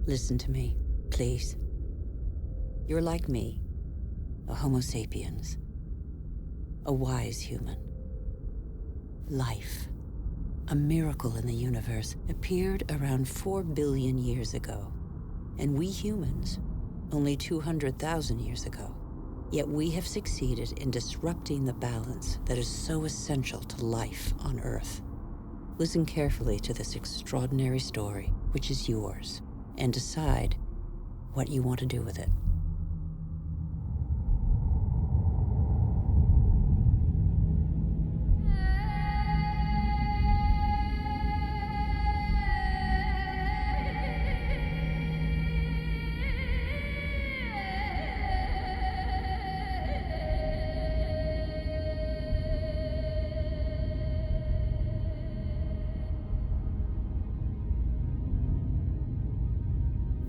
Listen to me, please. You're like me, a Homo sapiens, a wise human. Life, a miracle in the universe, appeared around 4 billion years ago. And we humans, only 200,000 years ago. Yet we have succeeded in disrupting the balance that is so essential to life on Earth. Listen carefully to this extraordinary story, which is yours, and decide what you want to do with it.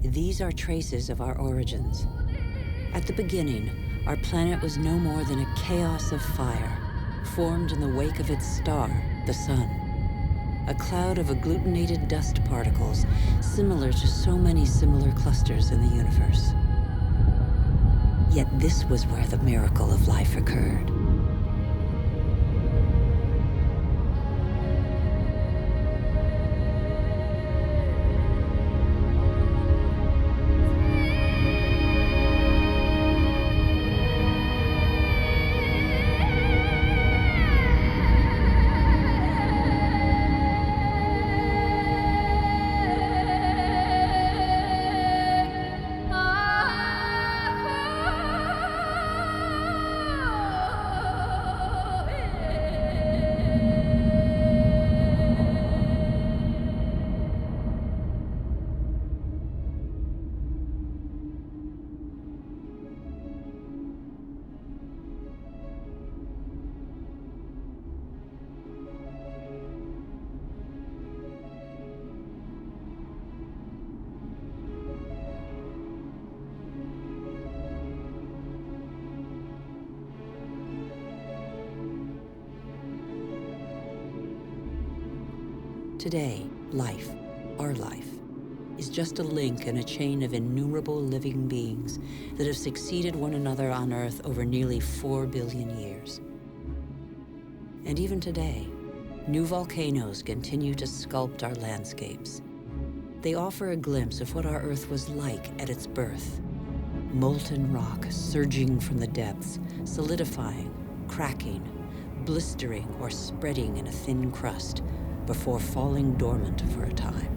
These are traces of our origins. At the beginning, our planet was no more than a chaos of fire, formed in the wake of its star, the sun. A cloud of agglutinated dust particles, similar to so many similar clusters in the universe. Yet this was where the miracle of life occurred. Today, life, our life, is just a link in a chain of innumerable living beings that have succeeded one another on Earth over nearly 4 billion years. And even today, new volcanoes continue to sculpt our landscapes. They offer a glimpse of what our Earth was like at its birth. Molten rock surging from the depths, solidifying, cracking, blistering, or spreading in a thin crust before falling dormant for a time.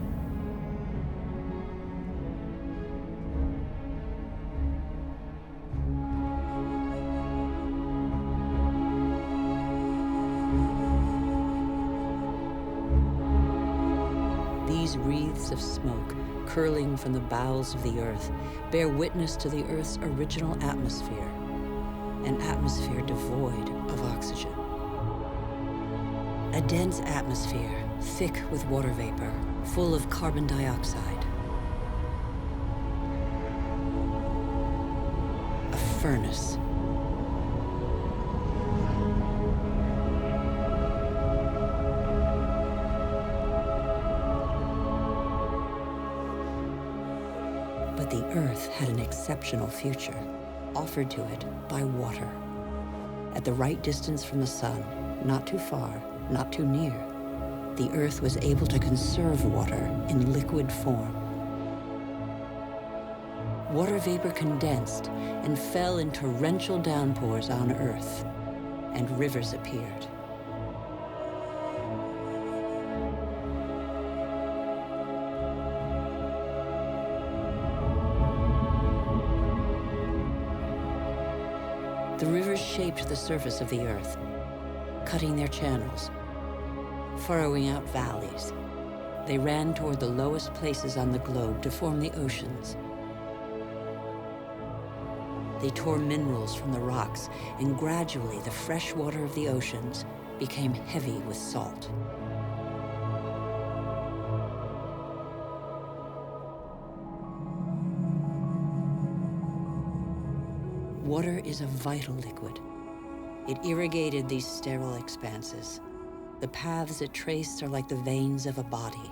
These wreaths of smoke, curling from the bowels of the Earth, bear witness to the Earth's original atmosphere, an atmosphere devoid of oxygen. A dense atmosphere, thick with water vapor, full of carbon dioxide. A furnace. But the Earth had an exceptional future, offered to it by water. At the right distance from the sun, not too far, not too near, the Earth was able to conserve water in liquid form. Water vapor condensed and fell in torrential downpours on Earth, and rivers appeared. The rivers shaped the surface of the Earth, cutting their channels, furrowing out valleys. They ran toward the lowest places on the globe to form the oceans. They tore minerals from the rocks, and gradually the fresh water of the oceans became heavy with salt. Water is a vital liquid. It irrigated these sterile expanses. The paths it traced are like the veins of a body,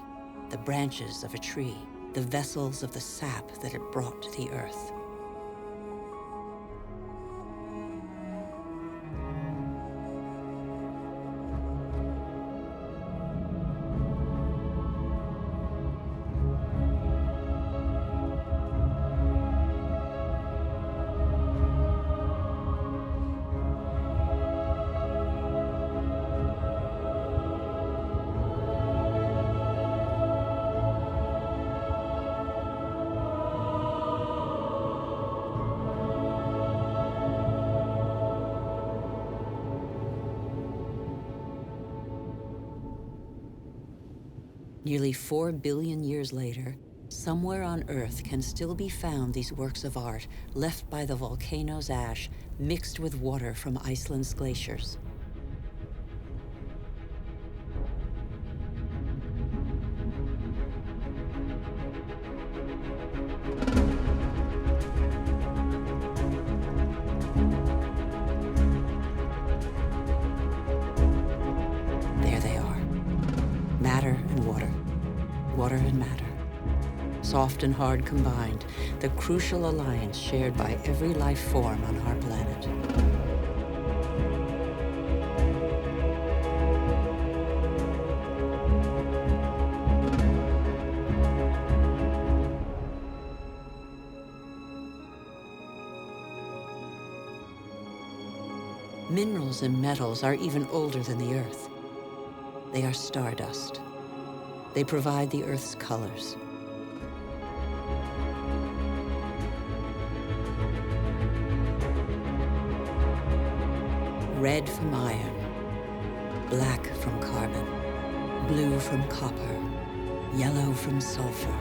the branches of a tree, the vessels of the sap that it brought to the earth. Nearly 4 billion years later, somewhere on Earth can still be found these works of art left by the volcano's ash mixed with water from Iceland's glaciers. There they are, matter and water. Water and matter, soft and hard combined, the crucial alliance shared by every life form on our planet. Minerals and metals are even older than the Earth. They are stardust. They provide the Earth's colors. Red from iron, black from carbon, blue from copper, yellow from sulfur.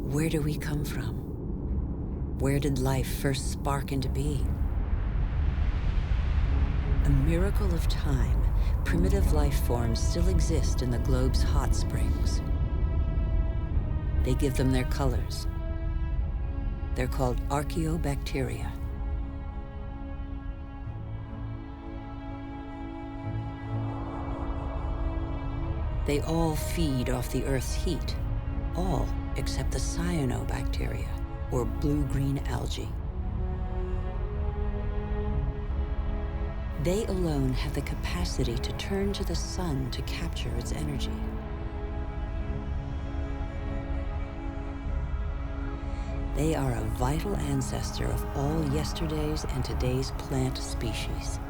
Where do we come from? Where did life first spark into being? A miracle of time, primitive life forms still exist in the globe's hot springs. They give them their colors. They're called archaeobacteria. They all feed off the Earth's heat, all except the cyanobacteria, or blue-green algae. They alone have the capacity to turn to the sun to capture its energy. They are a vital ancestor of all yesterday's and today's plant species.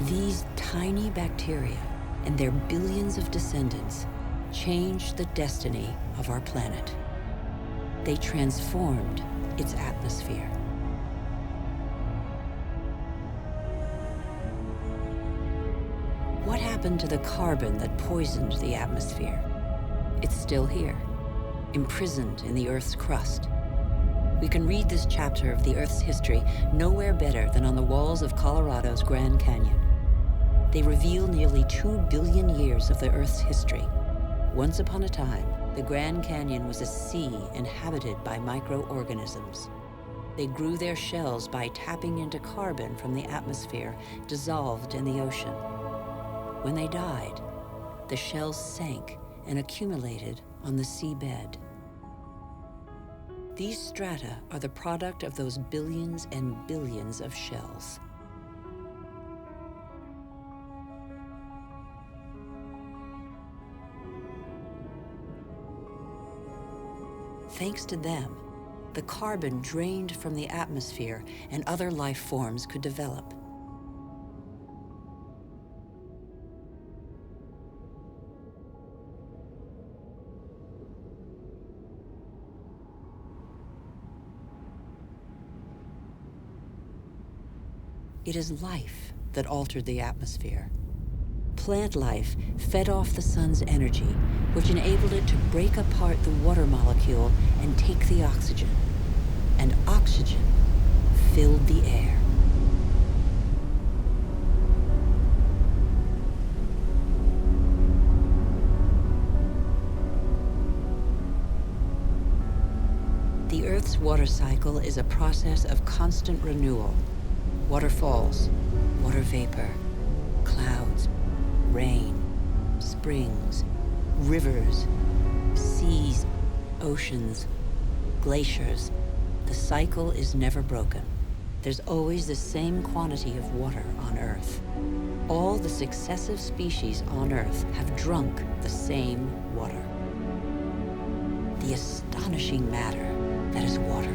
These tiny bacteria and their billions of descendants changed the destiny of our planet. They transformed its atmosphere. What happened to the carbon that poisoned the atmosphere? It's still here, imprisoned in the Earth's crust. We can read this chapter of the Earth's history nowhere better than on the walls of Colorado's Grand Canyon. They reveal nearly 2 billion years of the Earth's history. Once upon a time, the Grand Canyon was a sea inhabited by microorganisms. They grew their shells by tapping into carbon from the atmosphere dissolved in the ocean. When they died, the shells sank and accumulated on the seabed. These strata are the product of those billions and billions of shells. Thanks to them, the carbon drained from the atmosphere and other life forms could develop. It is life that altered the atmosphere. Plant life fed off the sun's energy, which enabled it to break apart the water molecule and take the oxygen. And oxygen filled the air. The Earth's water cycle is a process of constant renewal. Waterfalls, water vapor, clouds, rain, springs, rivers, seas, oceans, glaciers. The cycle is never broken. There's always the same quantity of water on Earth. All the successive species on Earth have drunk the same water. The astonishing matter that is water,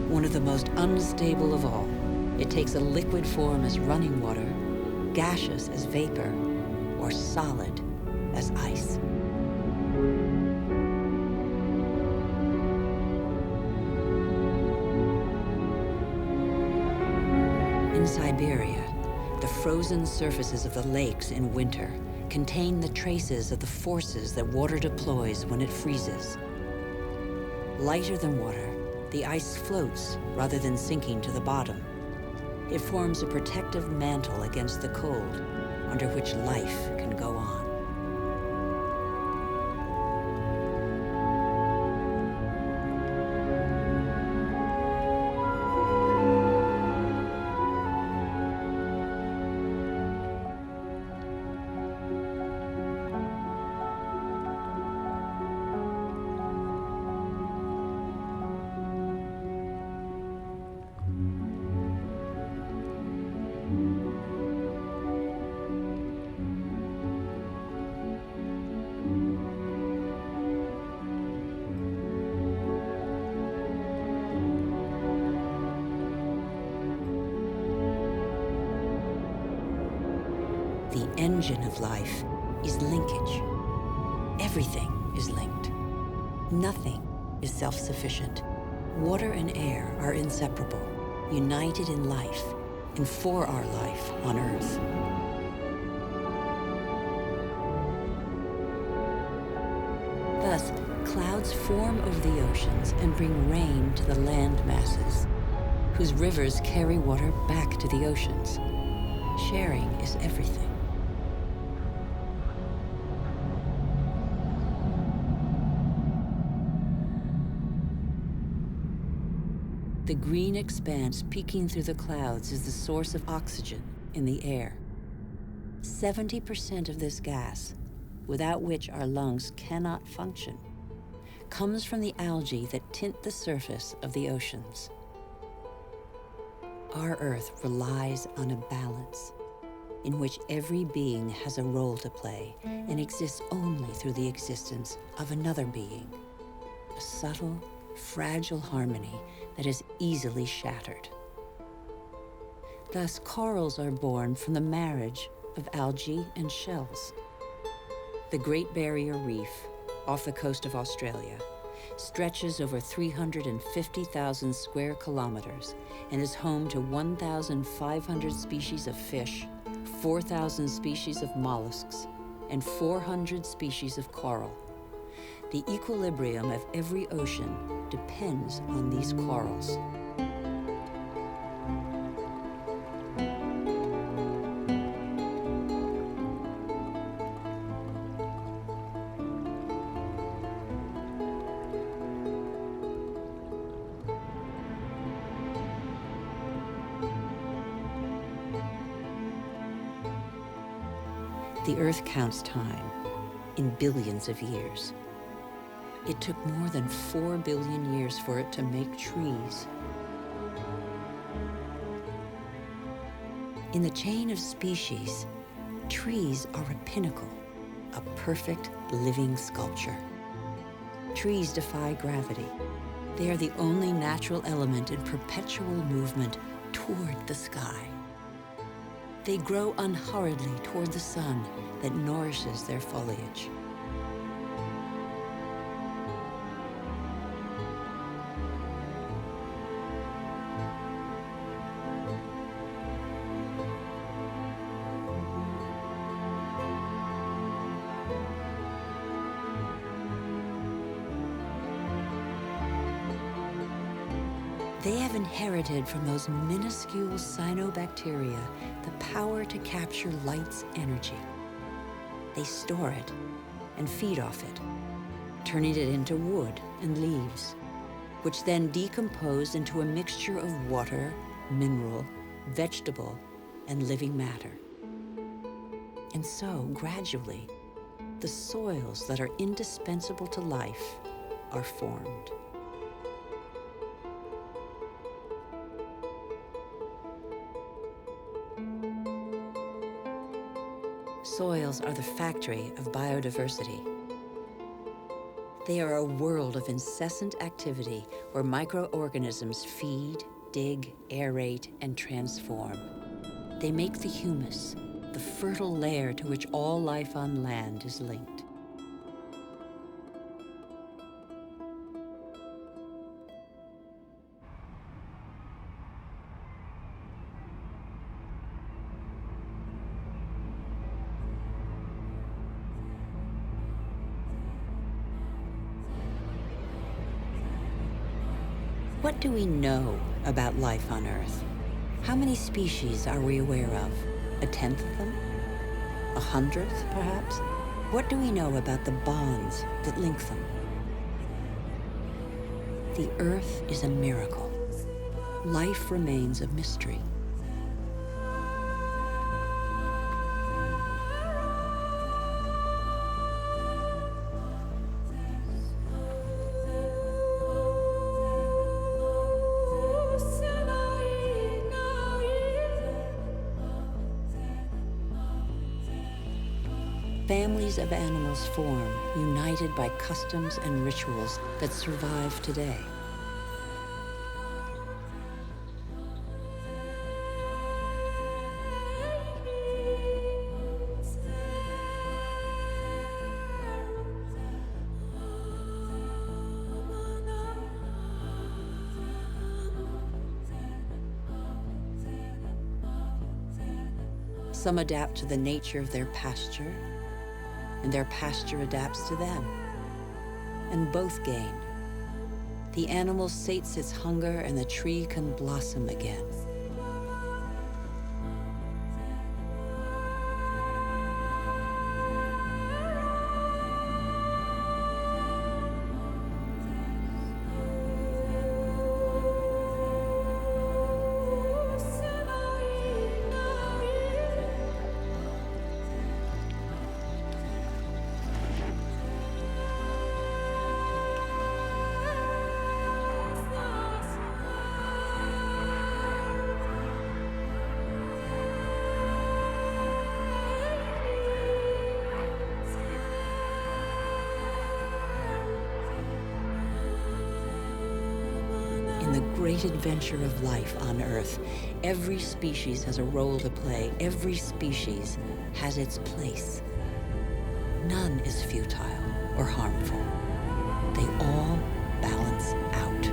one of the most unstable of all. It takes a liquid form as running water, gaseous as vapor, or solid as ice. In Siberia, the frozen surfaces of the lakes in winter contain the traces of the forces that water deploys when it freezes. Lighter than water, the ice floats rather than sinking to the bottom. It forms a protective mantle against the cold, under which life can go on. The engine of life is linkage. Everything is linked. Nothing is self-sufficient. Water and air are inseparable, united in life and for our life on Earth. Thus, clouds form over the oceans and bring rain to the land masses, whose rivers carry water back to the oceans. Sharing is everything. The green expanse peeking through the clouds is the source of oxygen in the air. 70% of this gas, without which our lungs cannot function, comes from the algae that tint the surface of the oceans. Our Earth relies on a balance in which every being has a role to play and exists only through the existence of another being, a subtle, fragile harmony that is easily shattered. Thus, corals are born from the marriage of algae and shells. The Great Barrier Reef, off the coast of Australia, stretches over 350,000 square kilometers and is home to 1,500 species of fish, 4,000 species of mollusks, and 400 species of coral. The equilibrium of every ocean depends on these corals. The Earth counts time in billions of years. It took more than 4 billion years for it to make trees. In the chain of species, trees are a pinnacle, a perfect living sculpture. Trees defy gravity. They are the only natural element in perpetual movement toward the sky. They grow unhurriedly toward the sun that nourishes their foliage. They have inherited from those minuscule cyanobacteria the power to capture light's energy. They store it and feed off it, turning it into wood and leaves, which then decompose into a mixture of water, mineral, vegetable, and living matter. And so, gradually, the soils that are indispensable to life are formed. Soils are the factory of biodiversity. They are a world of incessant activity where microorganisms feed, dig, aerate, and transform. They make the humus, the fertile layer to which all life on land is linked. What do we know about life on Earth? How many species are we aware of? 1/10 of them? 100th, perhaps? What do we know about the bonds that link them? The Earth is a miracle. Life remains a mystery. Families of animals form, united by customs and rituals that survive today. Some adapt to the nature of their pasture, and their pasture adapts to them, and both gain. The animal sates its hunger, and the tree can blossom again. Great adventure of life on Earth, every species has a role to play. Every species has its place. None is futile or harmful. They all balance out.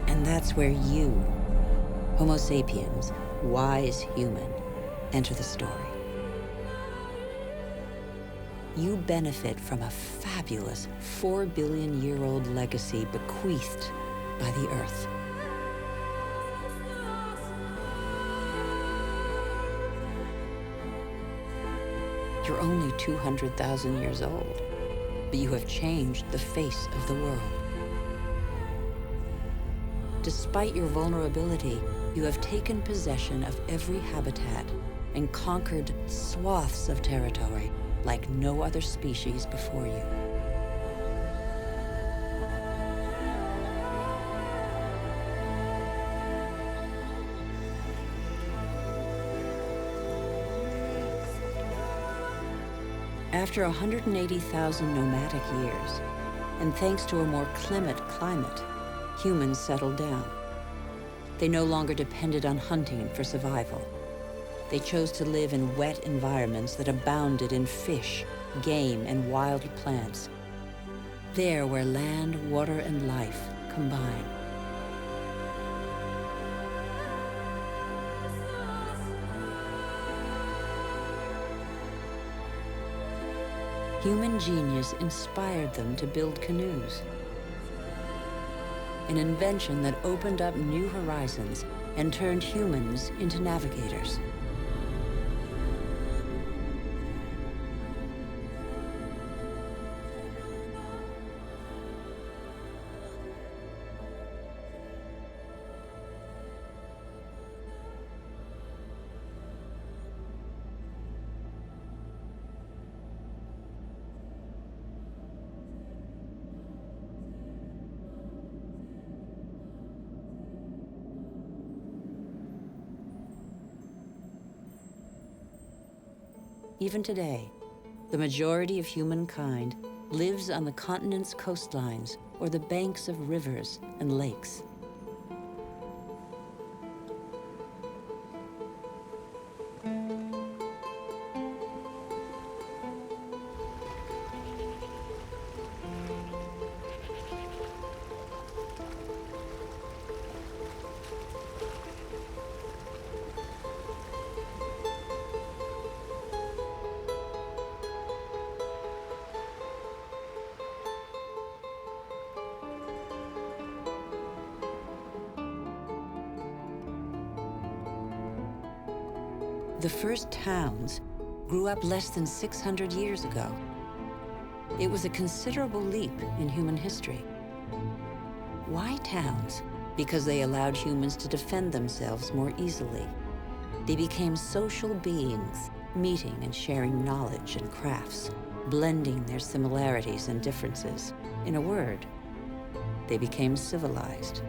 And that's where you, Homo sapiens, wise human, enter the story. You benefit from a fabulous 4-billion-year-old legacy bequeathed by the Earth. You're only 200,000 years old, but you have changed the face of the world. Despite your vulnerability, you have taken possession of every habitat and conquered swaths of territory like no other species before you. After 180,000 nomadic years, and thanks to a more clement climate, humans settled down. They no longer depended on hunting for survival. They chose to live in wet environments that abounded in fish, game, and wild plants. There where land, water, and life combine. human genius inspired them to build canoes. An invention that opened up new horizons and turned humans into navigators. Even today, the majority of humankind lives on the continent's coastlines or the banks of rivers and lakes. The first towns grew up less than 600 years ago. It was a considerable leap in human history. Why towns? Because they allowed humans to defend themselves more easily. They became social beings, meeting and sharing knowledge and crafts, blending their similarities and differences. In a word, they became civilized.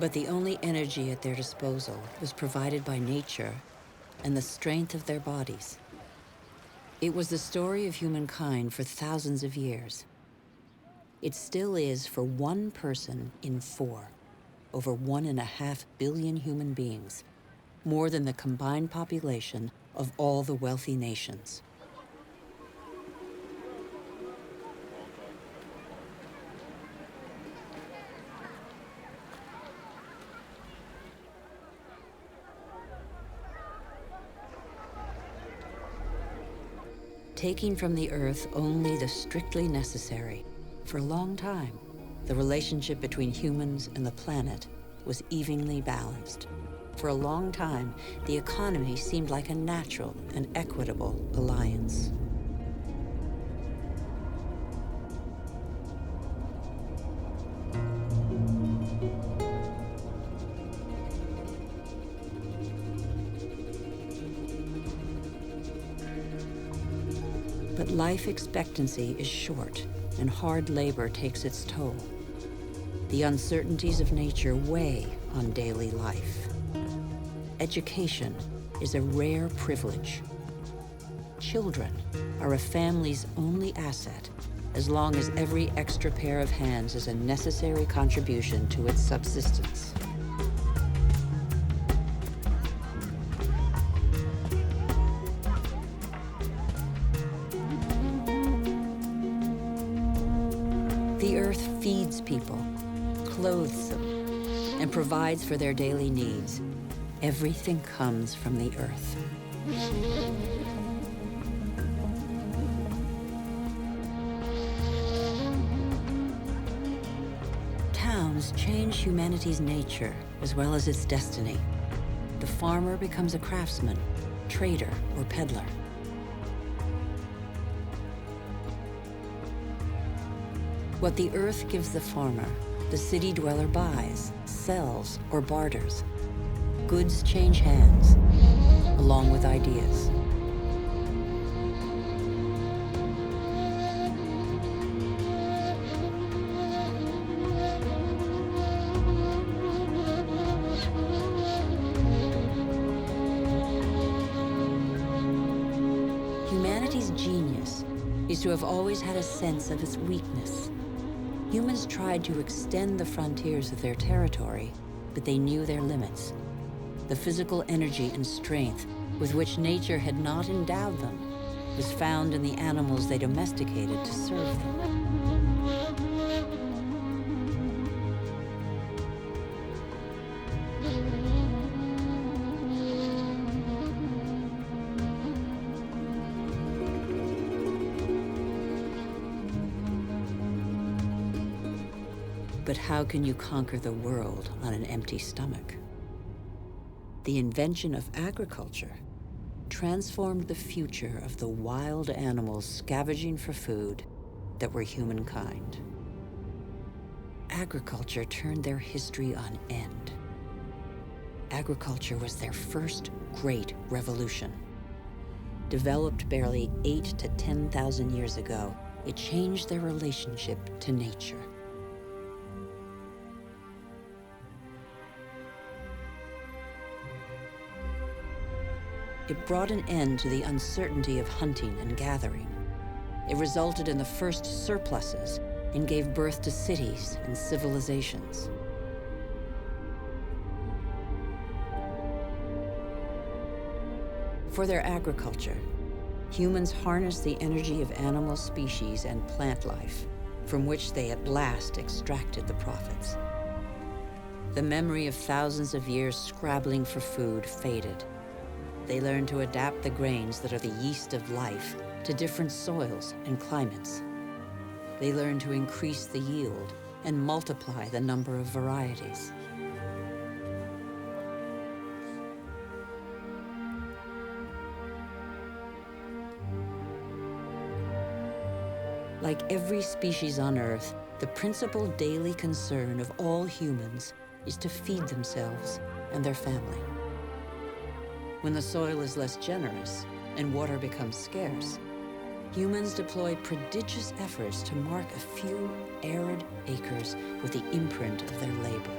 But the only energy at their disposal was provided by nature and the strength of their bodies. It was the story of humankind for thousands of years. It still is for one person in 4, over 1.5 billion human beings, more than the combined population of all the wealthy nations. Taking from the earth only the strictly necessary. For a long time, the relationship between humans and the planet was evenly balanced. For a long time, the economy seemed like a natural and equitable alliance. But life expectancy is short, and hard labor takes its toll. The uncertainties of nature weigh on daily life. Education is a rare privilege. Children are a family's only asset, as long as every extra pair of hands is a necessary contribution to its subsistence. The earth feeds people, clothes them, and provides for their daily needs. Everything comes from the earth. Towns change humanity's nature as well as its destiny. The farmer becomes a craftsman, trader, or peddler. What the earth gives the farmer, the city dweller buys, sells, or barters. Goods change hands, along with ideas. humanity's genius is to have always had a sense of its weakness. Humans tried to extend the frontiers of their territory, but they knew their limits. The physical energy and strength with which nature had not endowed them was found in the animals they domesticated to serve them. But how can you conquer the world on an empty stomach? The invention of agriculture transformed the future of the wild animals scavenging for food that were humankind. Agriculture turned their history on end. Agriculture was their first great revolution. Developed barely 8,000 to 10,000 years ago, it changed their relationship to nature. It brought an end to the uncertainty of hunting and gathering. It resulted in the first surpluses and gave birth to cities and civilizations. For their agriculture, humans harnessed the energy of animal species and plant life, from which they at last extracted the profits. The memory of thousands of years scrabbling for food faded. They learned to adapt the grains that are the yeast of life to different soils and climates. They learned to increase the yield and multiply the number of varieties. Like every species on Earth, the principal daily concern of all humans is to feed themselves and their family. When the soil is less generous and water becomes scarce, humans deploy prodigious efforts to mark a few arid acres with the imprint of their labor.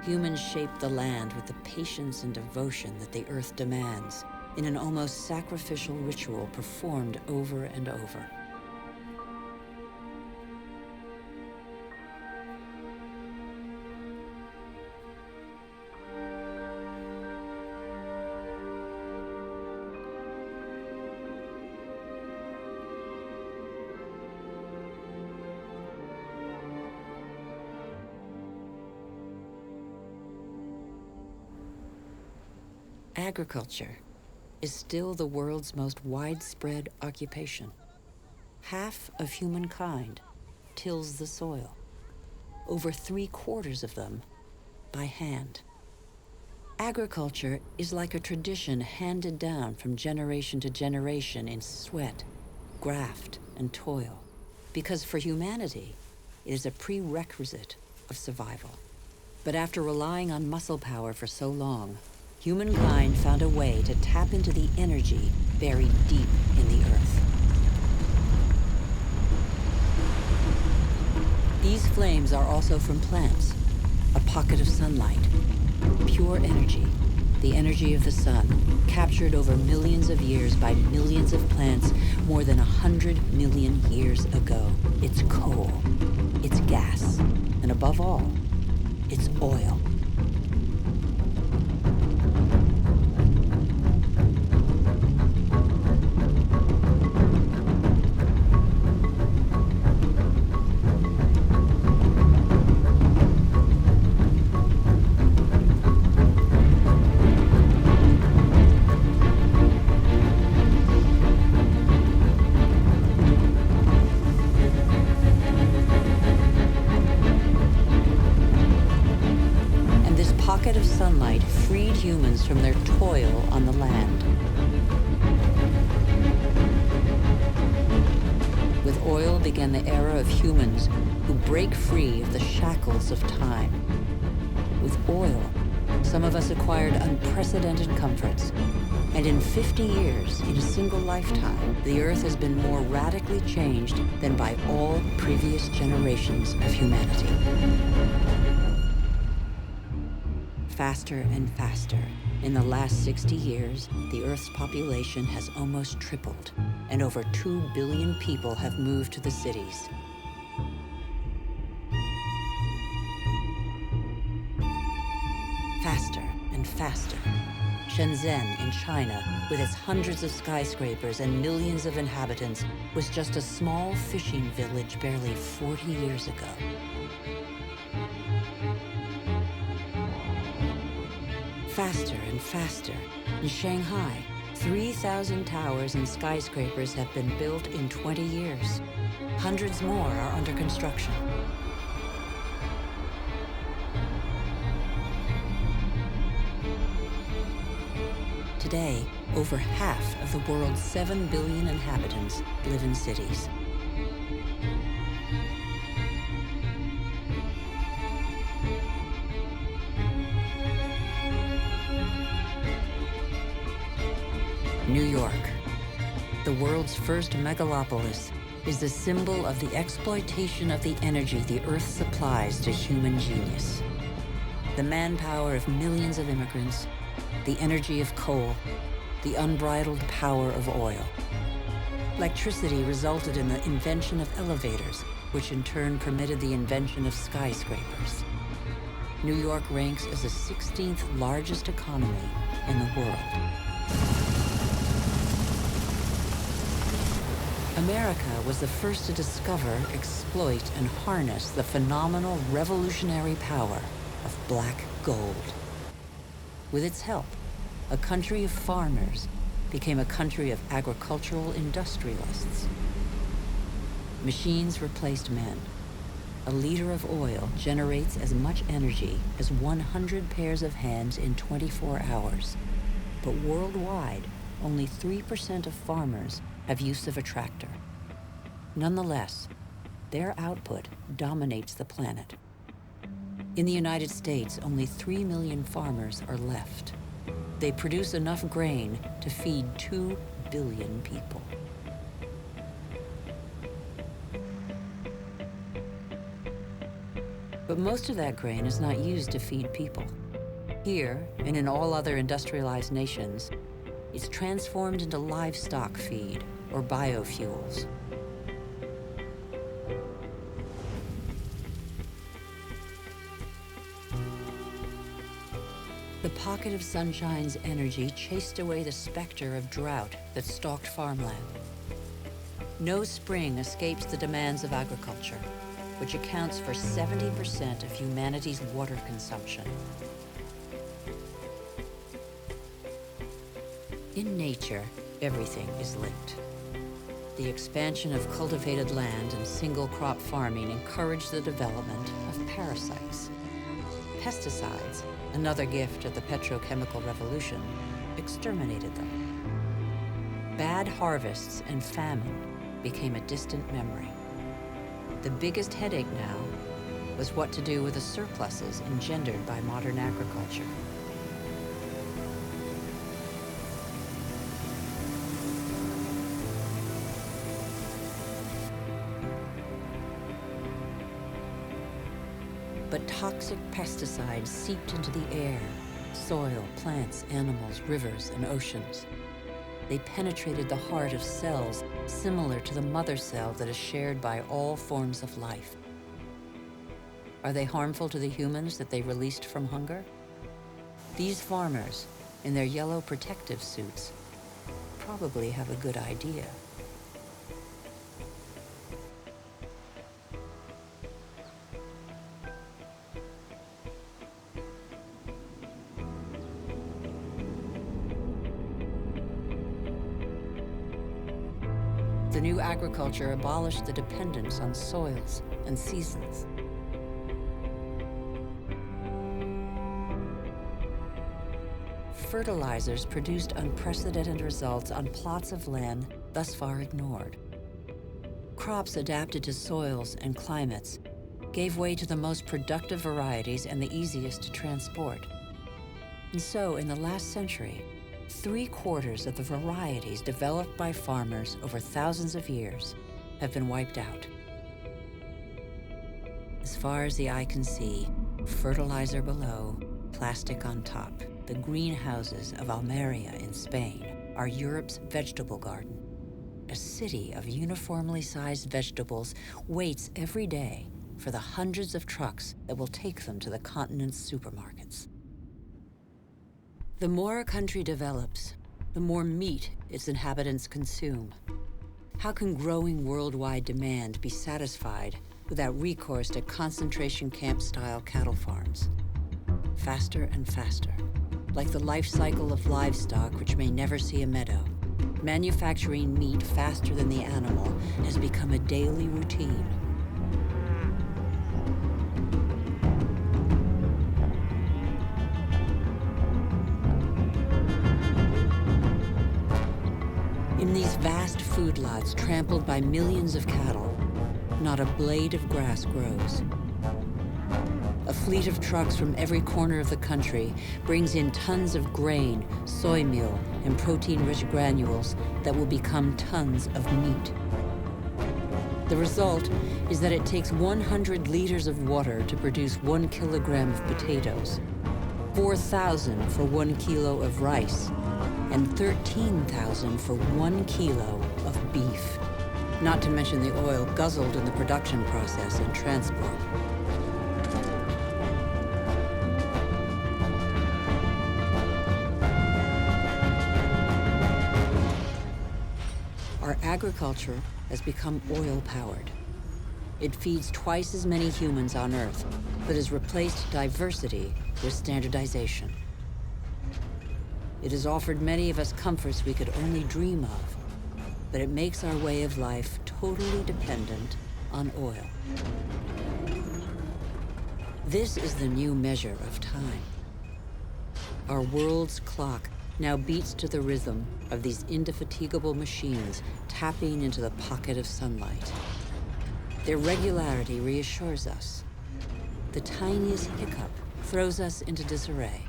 Humans shape the land with the patience and devotion that the earth demands in an almost sacrificial ritual performed over and over. Agriculture is still the world's most widespread occupation. Half of humankind tills the soil, over 3/4 of them by hand. Agriculture is like a tradition handed down from generation to generation in sweat, graft, and toil, because for humanity, it is a prerequisite of survival. But after relying on muscle power for so long, humankind found a way to tap into the energy buried deep in the earth. These flames are also from plants, a pocket of sunlight, pure energy, the energy of the sun, captured over millions of years by millions of plants more than 100 million years ago. It's coal, it's gas, and above all, it's oil. Sunlight freed humans from their toil on the land. With oil began the era of humans who break free of the shackles of time. With oil, Some of us acquired unprecedented comforts. And in 50 years, in a single lifetime, the Earth has been more radically changed than by all previous generations of humanity. Faster and faster. In the last 60 years, the Earth's population has almost tripled, and over 2 billion people have moved to the cities. Faster and faster. Shenzhen in China, with its hundreds of skyscrapers and millions of inhabitants, was just a small fishing village barely 40 years ago. Faster and faster. In Shanghai, 3,000 towers and skyscrapers have been built in 20 years. Hundreds more are under construction. Today, over half of the world's 7 billion inhabitants live in cities. New York, the world's first megalopolis, is the symbol of the exploitation of the energy the Earth supplies to human genius. The manpower of millions of immigrants, the energy of coal, the unbridled power of oil. Electricity resulted in the invention of elevators, which in turn permitted the invention of skyscrapers. New York ranks as the 16th largest economy in the world. America was the first to discover, exploit, and harness the phenomenal revolutionary power of black gold. With its help, a country of farmers became a country of agricultural industrialists. Machines replaced men. A liter of oil generates as much energy as 100 pairs of hands in 24 hours. But worldwide, only 3% of farmers have use of a tractor. Nonetheless, their output dominates the planet. In the United States, only 3 million farmers are left. They produce enough grain to feed 2 billion people. But most of that grain is not used to feed people. Here, and in all other industrialized nations, it's transformed into livestock feed or biofuels. The pocket of sunshine's energy chased away the specter of drought that stalked farmland. No spring escapes the demands of agriculture, which accounts for 70% of humanity's water consumption. In nature, everything is linked. The expansion of cultivated land and single-crop farming encouraged the development of parasites. Pesticides, another gift of the petrochemical revolution, exterminated them. Bad harvests and famine became a distant memory. The biggest headache now was what to do with the surpluses engendered by modern agriculture. But toxic pesticides seeped into the air, soil, plants, animals, rivers, and oceans. They penetrated the heart of cells similar to the mother cell that is shared by all forms of life. Are they harmful to the humans that they released from hunger? These farmers, in their yellow protective suits, probably have a good idea. The new agriculture abolished the dependence on soils and seasons. Fertilizers produced unprecedented results on plots of land thus far ignored. Crops adapted to soils and climates gave way to the most productive varieties and the easiest to transport. And so, in the last century, 3/4 of the varieties developed by farmers over thousands of years have been wiped out. As far as the eye can see, fertilizer below, plastic on top, the greenhouses of Almeria in Spain are Europe's vegetable garden. A city of uniformly sized vegetables waits every day for the hundreds of trucks that will take them to the continent's supermarkets. The more a country develops, the more meat its inhabitants consume. How can growing worldwide demand be satisfied without recourse to concentration camp-style cattle farms? Faster and faster, like the life cycle of livestock which may never see a meadow, manufacturing meat faster than the animal has become a daily routine. In these vast food lots trampled by millions of cattle, not a blade of grass grows. A fleet of trucks from every corner of the country brings in tons of grain, soy meal, and protein-rich granules that will become tons of meat. The result is that it takes 100 liters of water to produce 1 kilogram of potatoes, 4,000 for 1 kilo of rice, and 13,000 for 1 kilo of beef, not to mention the oil guzzled in the production process and transport. Our agriculture has become oil-powered. It feeds twice as many humans on Earth, but has replaced diversity with standardization. It has offered many of us comforts we could only dream of, but it makes our way of life totally dependent on oil. This is the new measure of time. Our world's clock now beats to the rhythm of these indefatigable machines tapping into the pocket of sunlight. Their regularity reassures us. The tiniest hiccup throws us into disarray.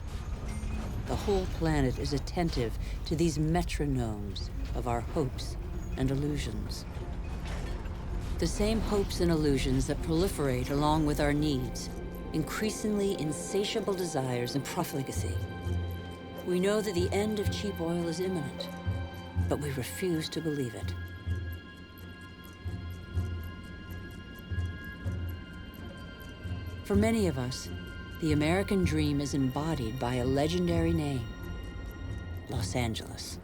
The whole planet is attentive to these metronomes of our hopes and illusions. The same hopes and illusions that proliferate along with our needs, increasingly insatiable desires and profligacy. We know that the end of cheap oil is imminent, but we refuse to believe it. For many of us, the American dream is embodied by a legendary name, Los Angeles.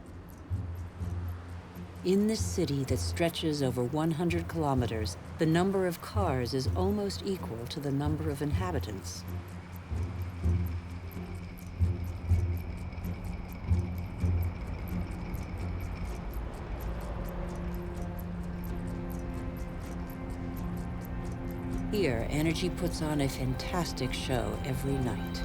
In this city that stretches over 100 kilometers, the number of cars is almost equal to the number of inhabitants. Here, energy puts on a fantastic show every night.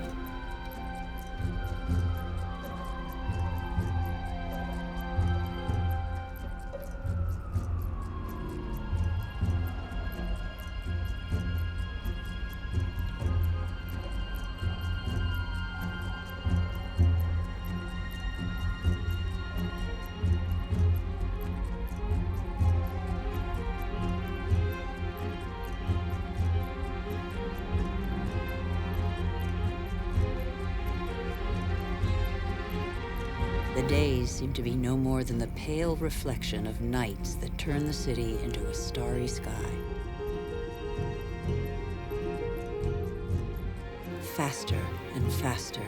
The days seem to be no more than the pale reflection of nights that turn the city into a starry sky. Faster and faster,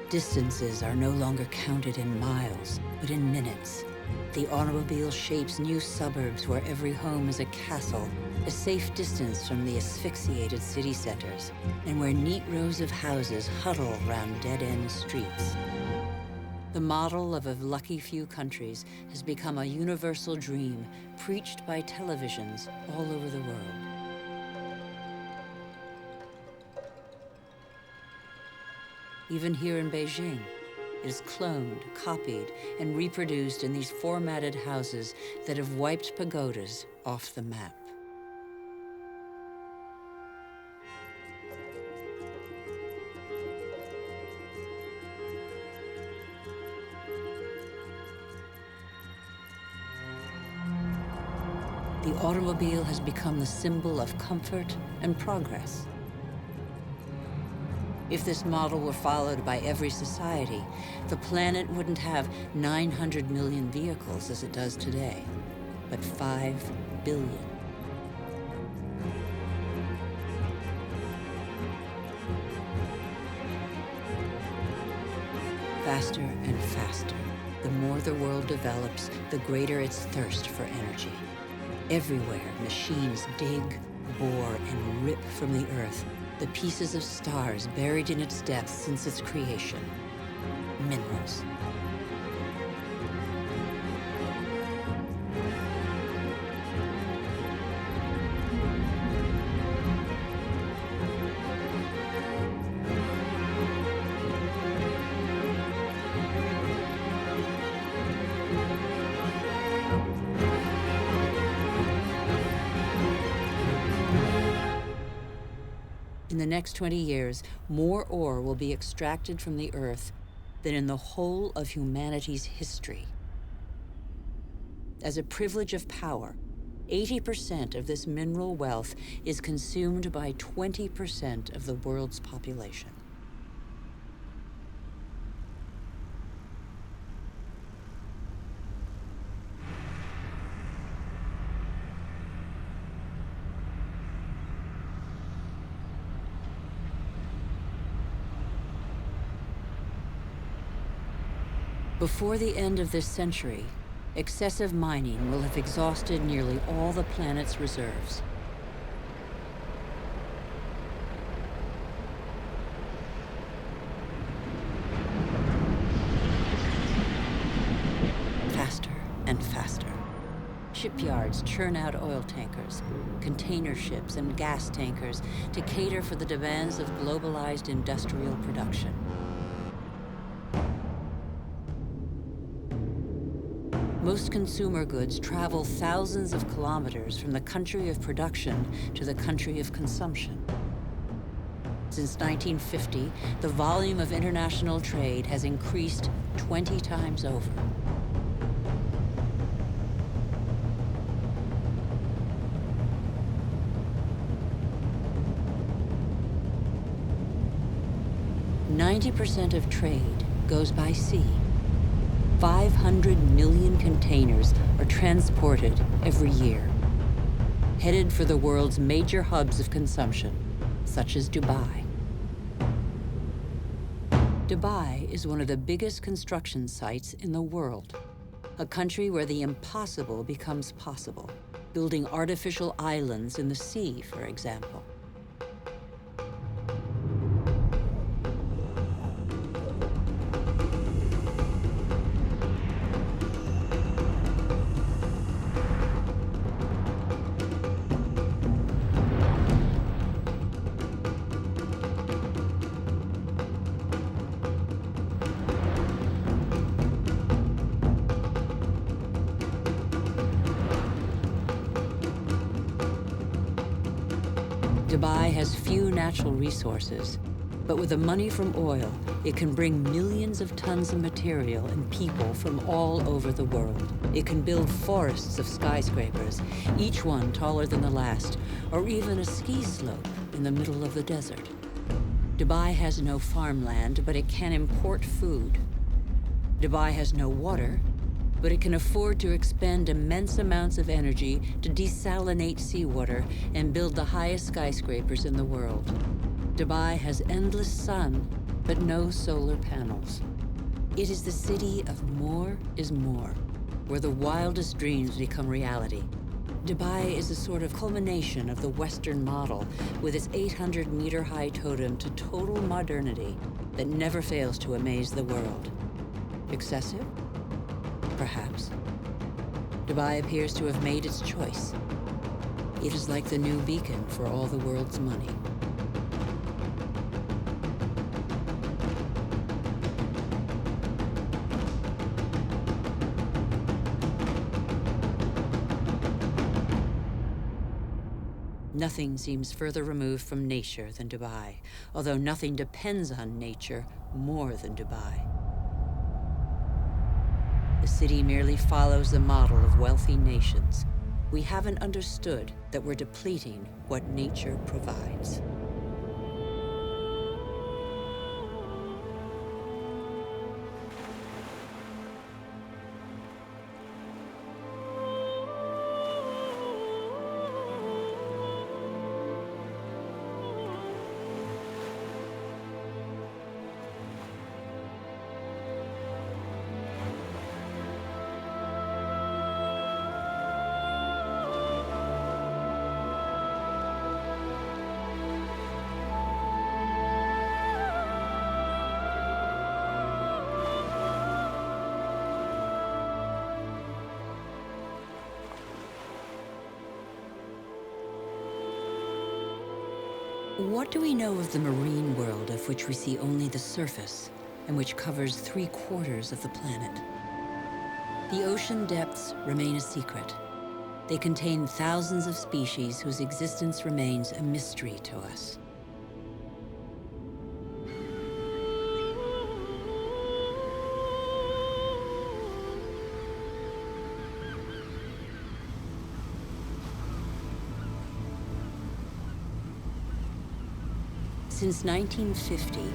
distances are no longer counted in miles, but in minutes. The automobile shapes new suburbs where every home is a castle, a safe distance from the asphyxiated city centers, and where neat rows of houses huddle around dead-end streets. The model of a lucky few countries has become a universal dream preached by televisions all over the world. Even here in Beijing, it is cloned, copied, and reproduced in these formatted houses that have wiped pagodas off the map. the automobile has become the symbol of comfort and progress. If this model were followed by every society, the planet wouldn't have 900 million vehicles as it does today, but 5 billion. Faster and faster. The more the world develops, the greater its thirst for energy. Everywhere, machines dig, bore, and rip from the Earth the pieces of stars buried in its depths since its creation. Minerals. In the next 20 years, more ore will be extracted from the Earth than in the whole of humanity's history. As a privilege of power, 80% of this mineral wealth is consumed by 20% of the world's population. Before the end of this century, excessive mining will have exhausted nearly all the planet's reserves. Faster and faster. Shipyards churn out oil tankers, container ships, and gas tankers to cater for the demands of globalized industrial production. Most consumer goods travel thousands of kilometers from the country of production to the country of consumption. Since 1950, the volume of international trade has increased 20 times over. % of trade goes by sea. 500 million containers are transported every year, headed for the world's major hubs of consumption, such as Dubai. Dubai is one of the biggest construction sites in the world, a country where the impossible becomes possible, building artificial islands in the sea, for example. Dubai has few natural resources, but with the money from oil, it can bring millions of tons of material and people from all over the world. It can build forests of skyscrapers, each one taller than the last, or even a ski slope in the middle of the desert. Dubai has no farmland, but it can import food. Dubai has no water, but it can afford to expend immense amounts of energy to desalinate seawater and build the highest skyscrapers in the world. Dubai has endless sun, but no solar panels. It is the city of more is more, where the wildest dreams become reality. Dubai is a sort of culmination of the Western model, with its 800-meter-high totem to total modernity that never fails to amaze the world. Excessive? Perhaps. Dubai appears to have made its choice. It is like the new beacon for all the world's money. Nothing seems further removed from nature than Dubai, although nothing depends on nature more than Dubai. The city merely follows the model of wealthy nations. we haven't understood that we're depleting what nature provides. What do we know of the marine world of which we see only the surface and which covers 3/4 of the planet? The ocean depths remain a secret. They contain thousands of species whose existence remains a mystery to us. Since 1950,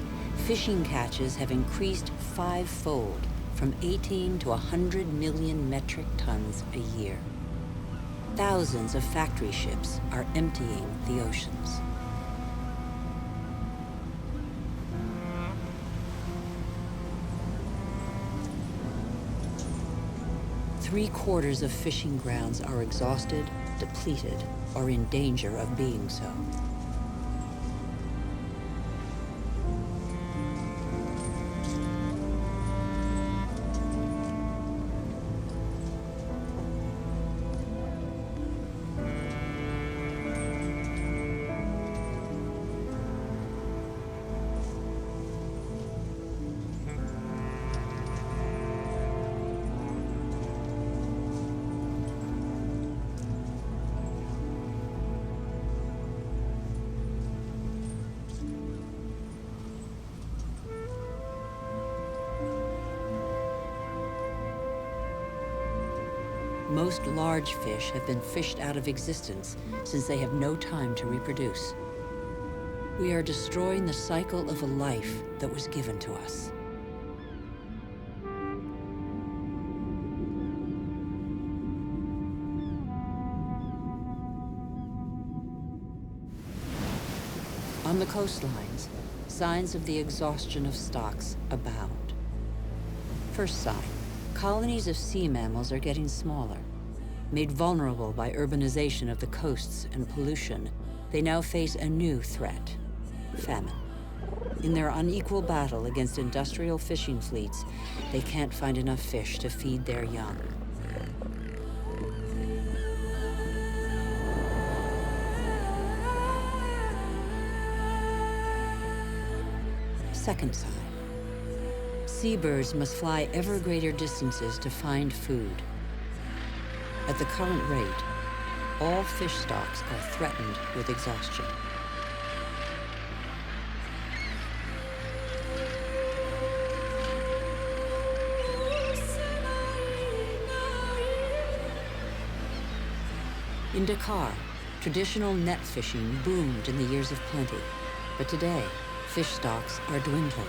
fishing catches have increased 5-fold, from 18 to 100 million metric tons a year. Thousands of factory ships are emptying the oceans. Three-quarters of fishing grounds are exhausted, depleted, or in danger of being so. Most large fish have been fished out of existence since they have no time to reproduce. We are destroying the cycle of a life that was given to us. On the coastlines, signs of the exhaustion of stocks abound. First sign, colonies of sea mammals are getting smaller. Made vulnerable by urbanization of the coasts and pollution, they now face a new threat: famine. In their unequal battle against industrial fishing fleets, they can't find enough fish to feed their young. Second sign, seabirds must fly ever greater distances to find food. At the current rate, all fish stocks are threatened with exhaustion. In Dakar, traditional net fishing boomed in the years of plenty, but today, fish stocks are dwindling.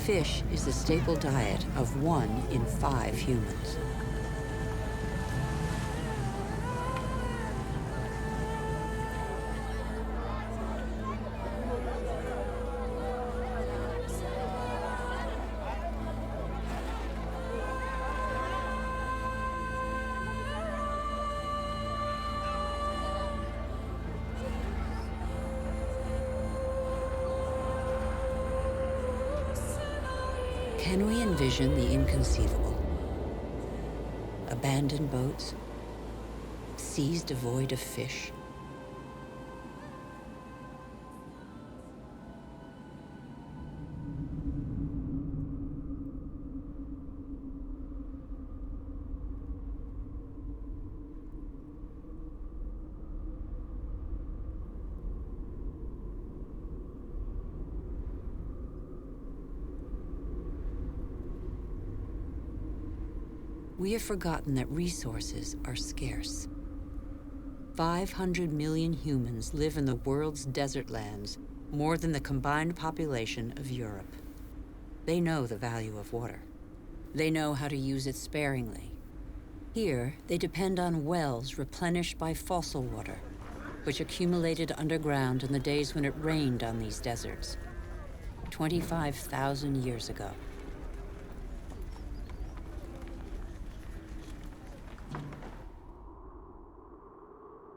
Fish is the staple diet of 1 in 5 humans. Can we envision the inconceivable? Abandoned boats? Seas devoid of fish? we have forgotten that resources are scarce. 500 million humans live in the world's desert lands, more than the combined population of Europe. They know the value of water. They know how to use it sparingly. Here, they depend on wells replenished by fossil water, which accumulated underground in the days when it rained on these deserts, 25,000 years ago.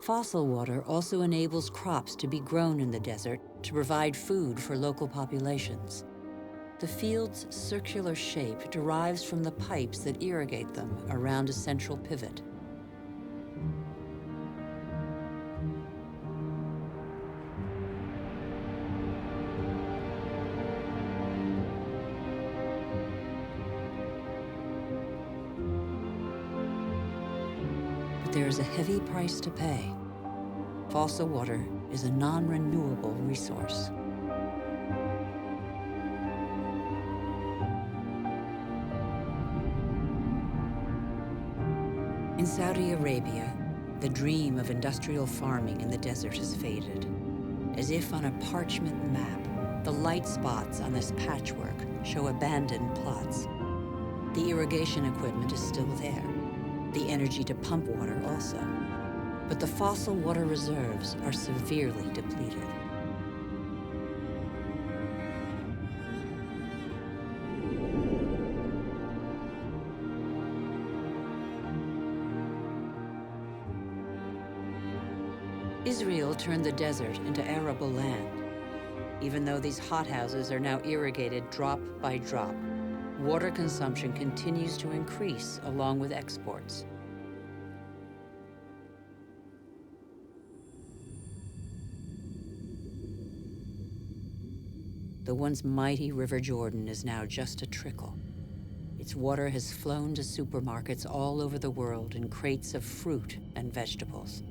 Fossil water also enables crops to be grown in the desert to provide food for local populations. The field's circular shape derives from the pipes that irrigate them around a central pivot. But there is a heavy price to pay. Fossil water is a non-renewable resource. In Saudi Arabia, the dream of industrial farming in the desert has faded. As if on a parchment map, the light spots on this patchwork show abandoned plots. The irrigation equipment is still there, the energy to pump water also. But the fossil water reserves are severely depleted. Israel turned the desert into arable land. Even though these hothouses are now irrigated drop by drop, water consumption continues to increase along with exports. The once mighty River Jordan is now just a trickle. Its water has flown to supermarkets all over the world in crates of fruit and vegetables.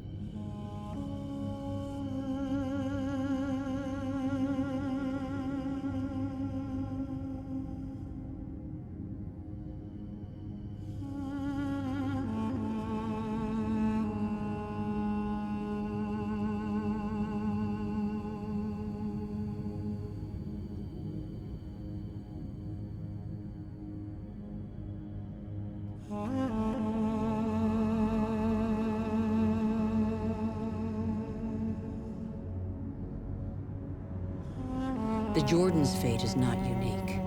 The Jordan's fate is not unique.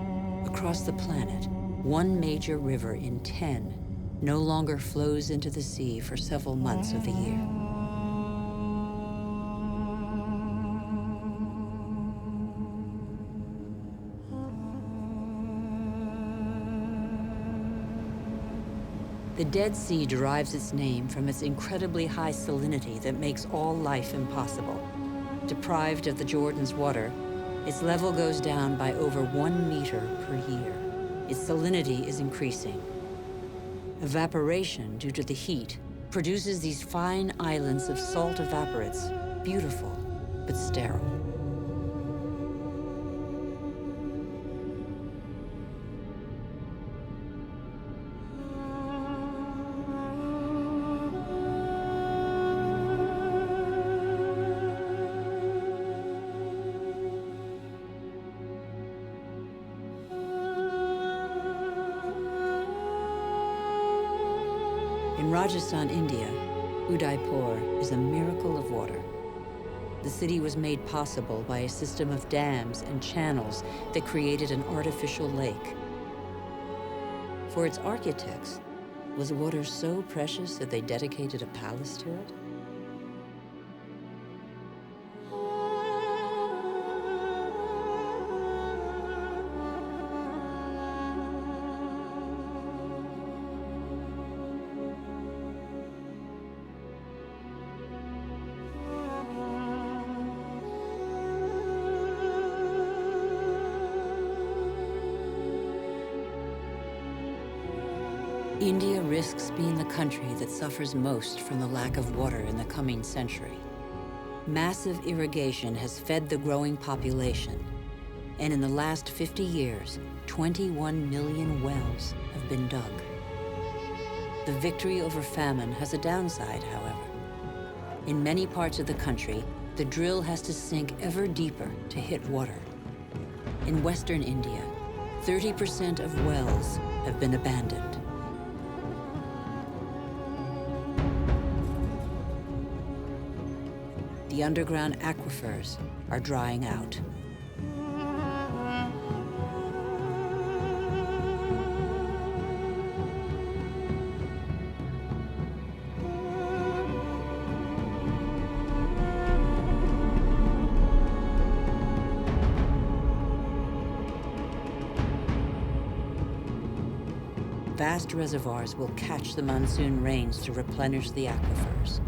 Across the planet, one major river in 10 no longer flows into the sea for several months of the year. The Dead Sea derives its name from its incredibly high salinity that makes all life impossible. Deprived of the Jordan's water, its level goes down by over 1 meter per year. Its salinity is increasing. Evaporation, due to the heat, produces these fine islands of salt evaporates, beautiful but sterile. In Rajasthan, India, Udaipur is a miracle of water. The city was made possible by a system of dams and channels that created an artificial lake. For its architects, was water so precious that they dedicated a palace to it? India risks being the country that suffers most from the lack of water in the coming century. Massive irrigation has fed the growing population, and in the last 50 years, 21 million wells have been dug. The victory over famine has a downside, however. In many parts of the country, the drill has to sink ever deeper to hit water. In western India, 30% of wells have been abandoned. The underground aquifers are drying out. Vast reservoirs will catch the monsoon rains to replenish the aquifers.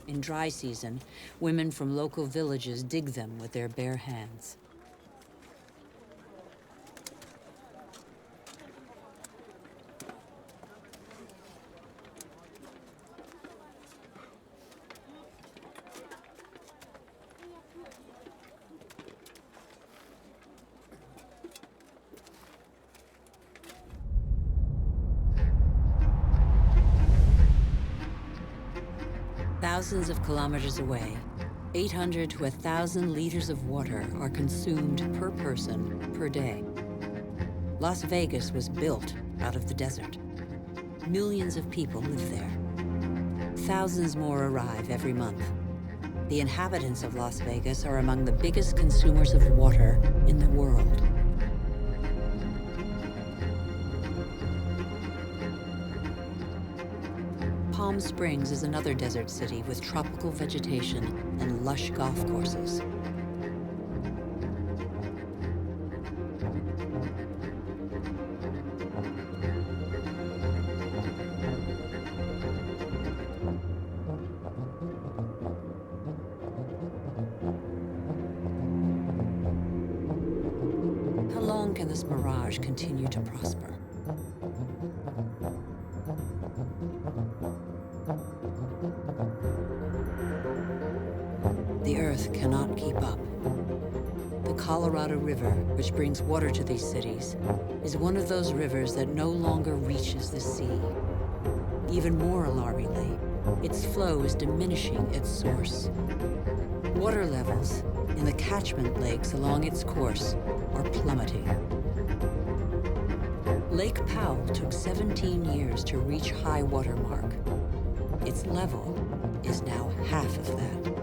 In dry season, women from local villages dig them with their bare hands. Thousands of kilometers away, 800 to 1,000 liters of water are consumed per person per day. Las Vegas was built out of the desert. Millions of people live there. Thousands more arrive every month. The inhabitants of Las Vegas are among the biggest consumers of water in the world. Palm Springs is another desert city with tropical vegetation and lush golf courses. How long can this mirage continue to prosper? The Earth cannot keep up. The Colorado River, which brings water to these cities, is one of those rivers that no longer reaches the sea. Even more alarmingly, its flow is diminishing its source. Water levels in the catchment lakes along its course are plummeting. Lake Powell took 17 years to reach high water mark. Its level is now half of that.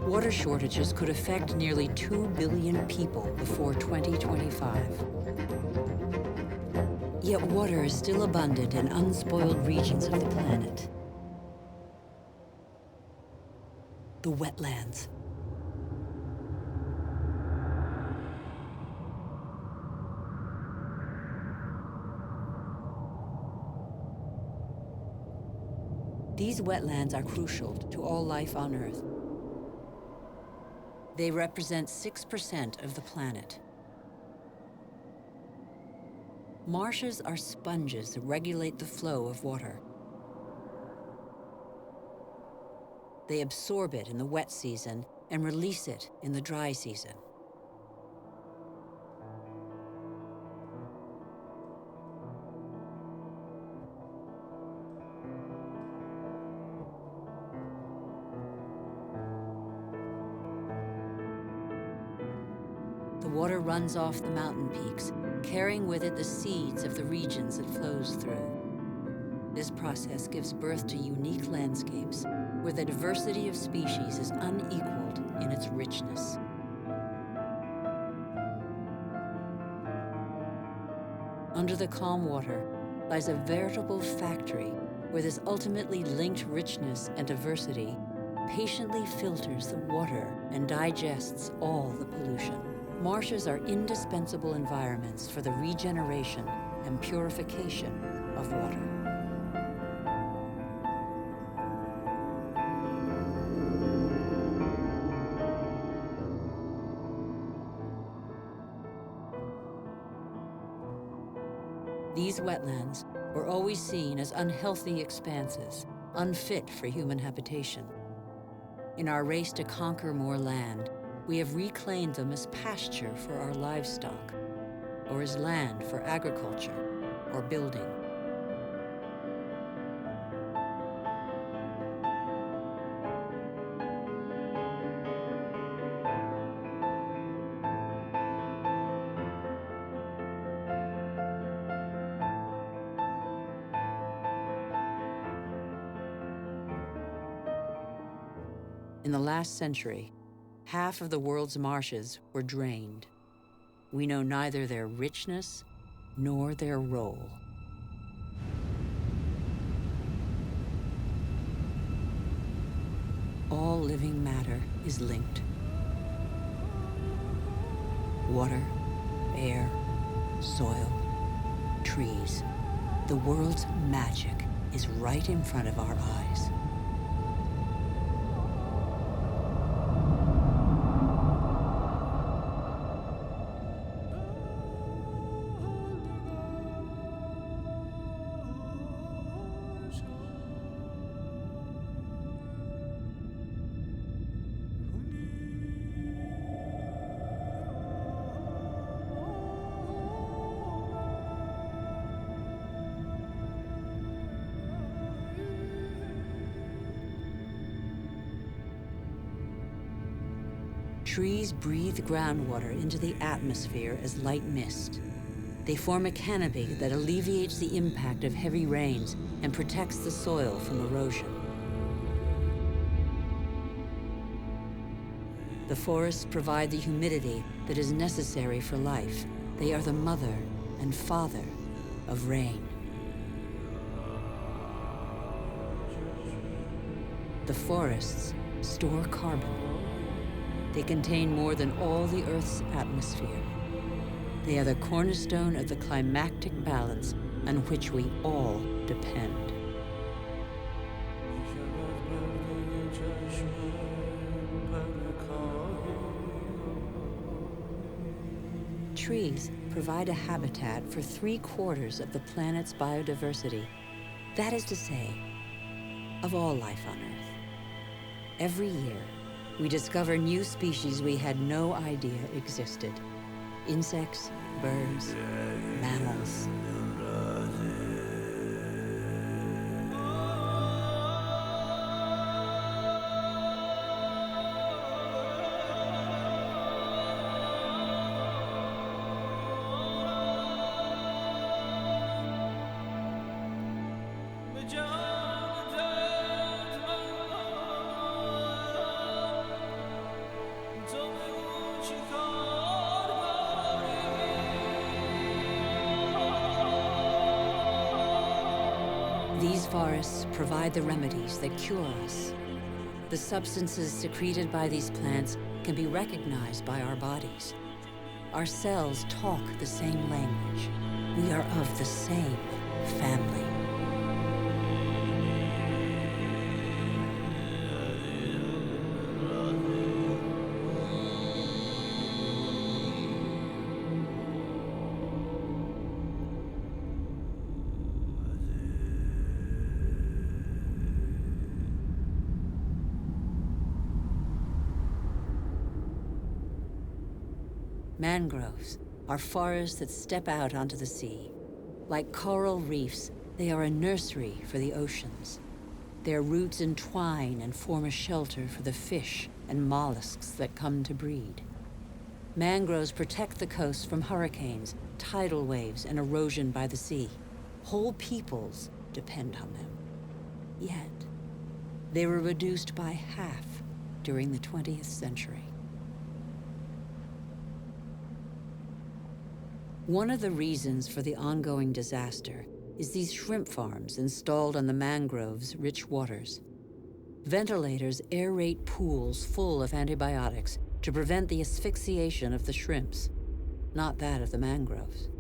Water shortages could affect nearly 2 billion people before 2025. Yet water is still abundant in unspoiled regions of the planet. The wetlands. These wetlands are crucial to all life on Earth. They represent 6% of the planet. Marshes are sponges that regulate the flow of water. They absorb it in the wet season and release it in the dry season. The water runs off the mountain peaks, carrying with it the seeds of the regions it flows through. This process gives birth to unique landscapes where the diversity of species is unequaled in its richness. Under the calm water lies a veritable factory where this ultimately linked richness and diversity patiently filters the water and digests all the pollution. Marshes are indispensable environments for the regeneration and purification of water. These wetlands were always seen as unhealthy expanses, unfit for human habitation. In our race to conquer more land, We have reclaimed them as pasture for our livestock, or as land for agriculture or building. In the last century, half of the world's marshes were drained. We know neither their richness nor their role. All living matter is linked. Water, air, soil, trees. The world's magic is right in front of our eyes. Trees breathe groundwater into the atmosphere as light mist. They form a canopy that alleviates the impact of heavy rains and protects the soil from erosion. The forests provide the humidity that is necessary for life. They are the mother and father of rain. The forests store carbon. They contain more than all the Earth's atmosphere. They are the cornerstone of the climactic balance on which we all depend. Trees provide a habitat for 3/4 of the planet's biodiversity. That is to say, of all life on Earth. Every year, we discover new species we had no idea existed. Insects, birds, mammals. These forests provide the remedies that cure us. The substances secreted by these plants can be recognized by our bodies. Our cells talk the same language. We are of the same family. Mangroves are forests that step out onto the sea. Like coral reefs, they are a nursery for the oceans. Their roots entwine and form a shelter for the fish and mollusks that come to breed. Mangroves protect the coast from hurricanes, tidal waves, and erosion by the sea. Whole peoples depend on them. Yet, they were reduced by half during the 20th century. One of the reasons for the ongoing disaster is these shrimp farms installed on the mangroves' rich waters. Ventilators aerate pools full of antibiotics to prevent the asphyxiation of the shrimps, not that of the mangroves.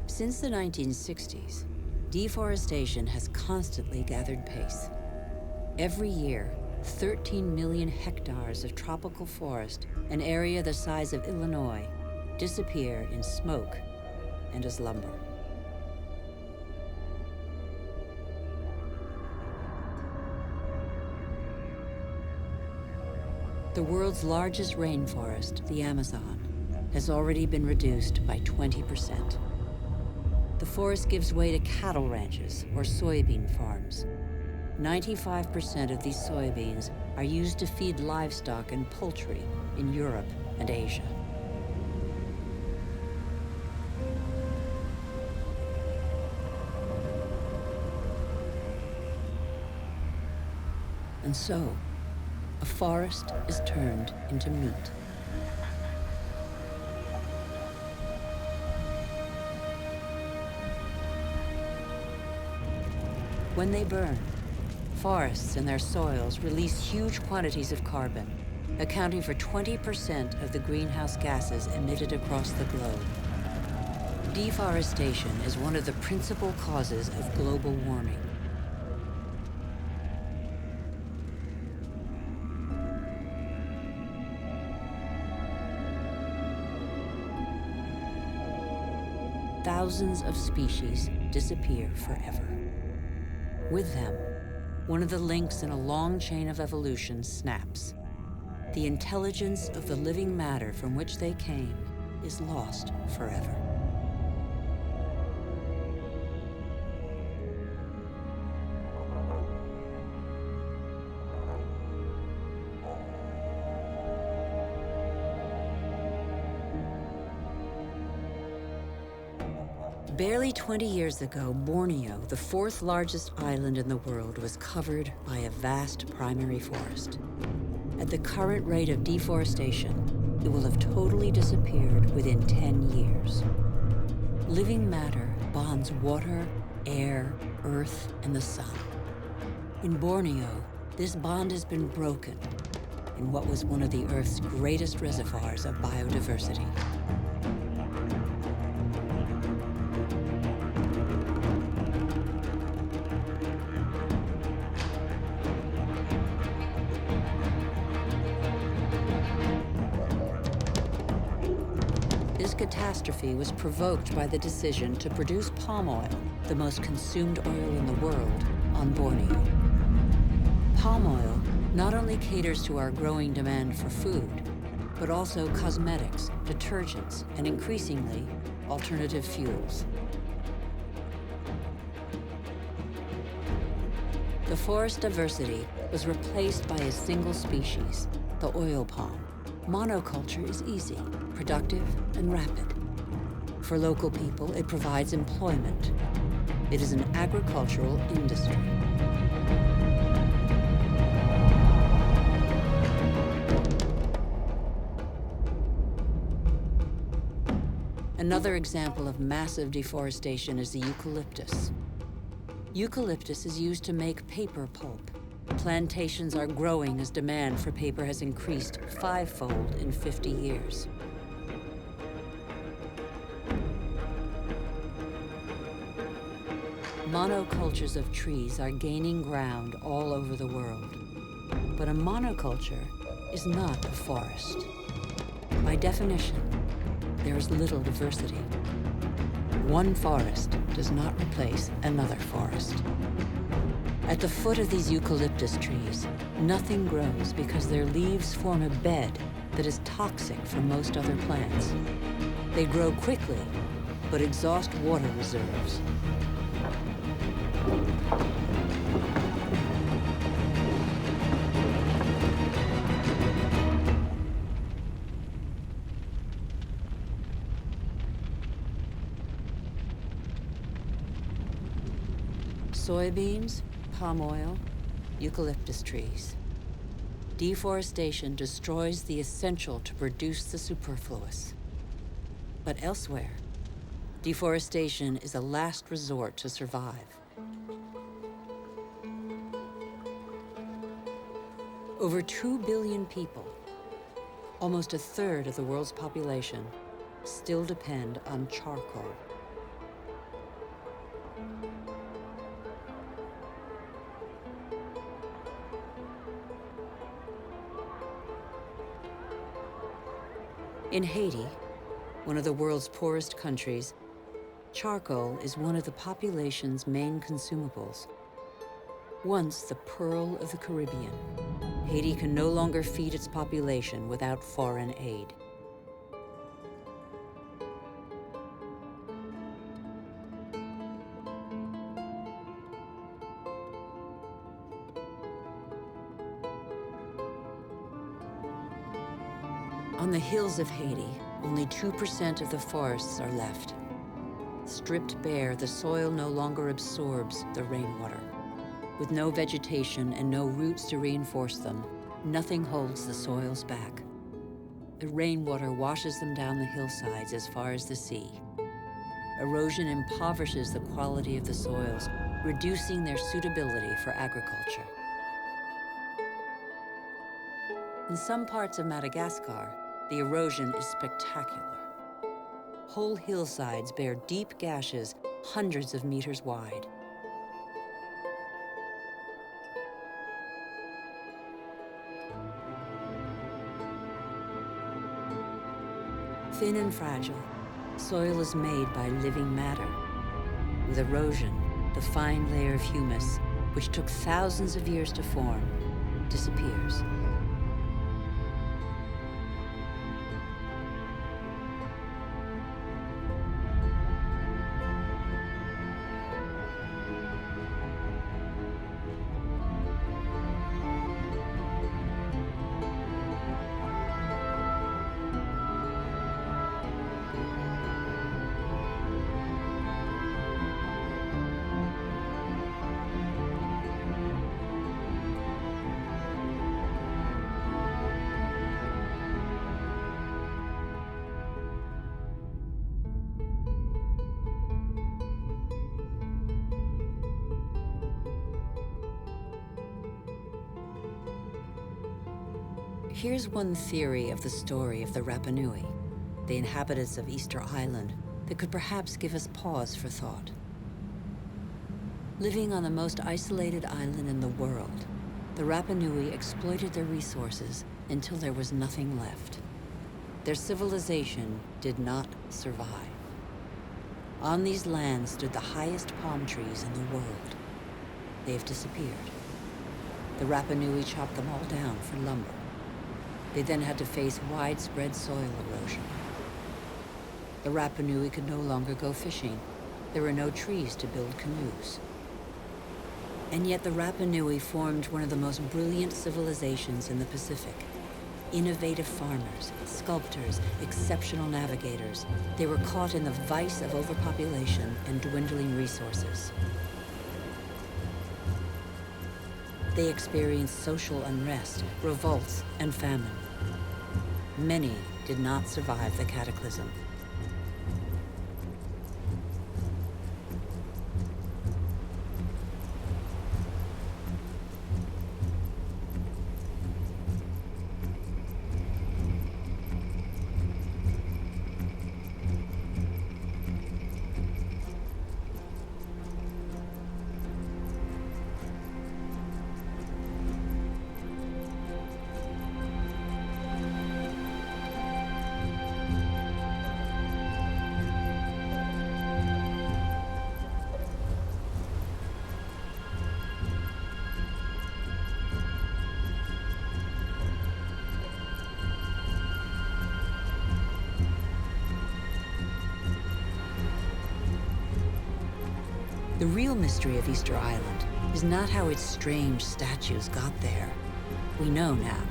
Since the 1960s, deforestation has constantly gathered pace. Every year, 13 million hectares of tropical forest, an area the size of Illinois, disappear in smoke and as lumber. The world's largest rainforest, the Amazon, has already been reduced by 20%. The forest gives way to cattle ranches or soybean farms. 95% of these soybeans are used to feed livestock and poultry in Europe and Asia. And so, a forest is turned into meat. When they burn, forests and their soils release huge quantities of carbon, accounting for 20% of the greenhouse gases emitted across the globe. Deforestation is one of the principal causes of global warming. Thousands of species disappear forever. With them, one of the links in a long chain of evolution snaps. The intelligence of the living matter from which they came is lost forever. Barely 20 years ago, Borneo, the fourth largest island in the world, was covered by a vast primary forest. At the current rate of deforestation, it will have totally disappeared within 10 years. Living matter bonds water, air, earth, and the sun. In Borneo, this bond has been broken in what was one of the Earth's greatest reservoirs of biodiversity. Catastrophe was provoked by the decision to produce palm oil, the most consumed oil in the world, on Borneo. Palm oil not only caters to our growing demand for food, but also cosmetics, detergents, and increasingly, alternative fuels. The forest diversity was replaced by a single species, the oil palm. Monoculture is easy, productive, and rapid. For local people, it provides employment. It is an agricultural industry. Another example of massive deforestation is the eucalyptus. Eucalyptus is used to make paper pulp. Plantations are growing as demand for paper has increased fivefold in 50 years. Monocultures of trees are gaining ground all over the world. But a monoculture is not a forest. By definition, there is little diversity. One forest does not replace another forest. At the foot of these eucalyptus trees, nothing grows because their leaves form a bed that is toxic for most other plants. They grow quickly, but exhaust water reserves. Soybeans, palm oil, eucalyptus trees. Deforestation destroys the essential to produce the superfluous. But elsewhere, deforestation is a last resort to survive. Over 2 billion people, almost a third of the world's population, still depend on charcoal. In Haiti, one of the world's poorest countries, charcoal is one of the population's main consumables. Once the pearl of the Caribbean, Haiti can no longer feed its population without foreign aid. On the hills of Haiti, only 2% of the forests are left. Stripped bare, the soil no longer absorbs the rainwater. With no vegetation and no roots to reinforce them, nothing holds the soils back. The rainwater washes them down the hillsides as far as the sea. Erosion impoverishes the quality of the soils, reducing their suitability for agriculture. In some parts of Madagascar, the erosion is spectacular. Whole hillsides bear deep gashes hundreds of meters wide. Thin and fragile, soil is made by living matter. With erosion, the fine layer of humus, which took thousands of years to form, disappears. Here's one theory of the story of the Rapa Nui, the inhabitants of Easter Island, that could perhaps give us pause for thought. Living on the most isolated island in the world, the Rapa Nui exploited their resources until there was nothing left. Their civilization did not survive. On these lands stood the highest palm trees in the world. They have disappeared. The Rapa Nui chopped them all down for lumber. They then had to face widespread soil erosion. The Rapa Nui could no longer go fishing. There were no trees to build canoes. And yet the Rapa Nui formed one of the most brilliant civilizations in the Pacific. Innovative farmers, sculptors, exceptional navigators. They were caught in the vice of overpopulation and dwindling resources. They experienced social unrest, revolts, and famine. Many did not survive the cataclysm. The real mystery of Easter Island is not how its strange statues got there. We know now.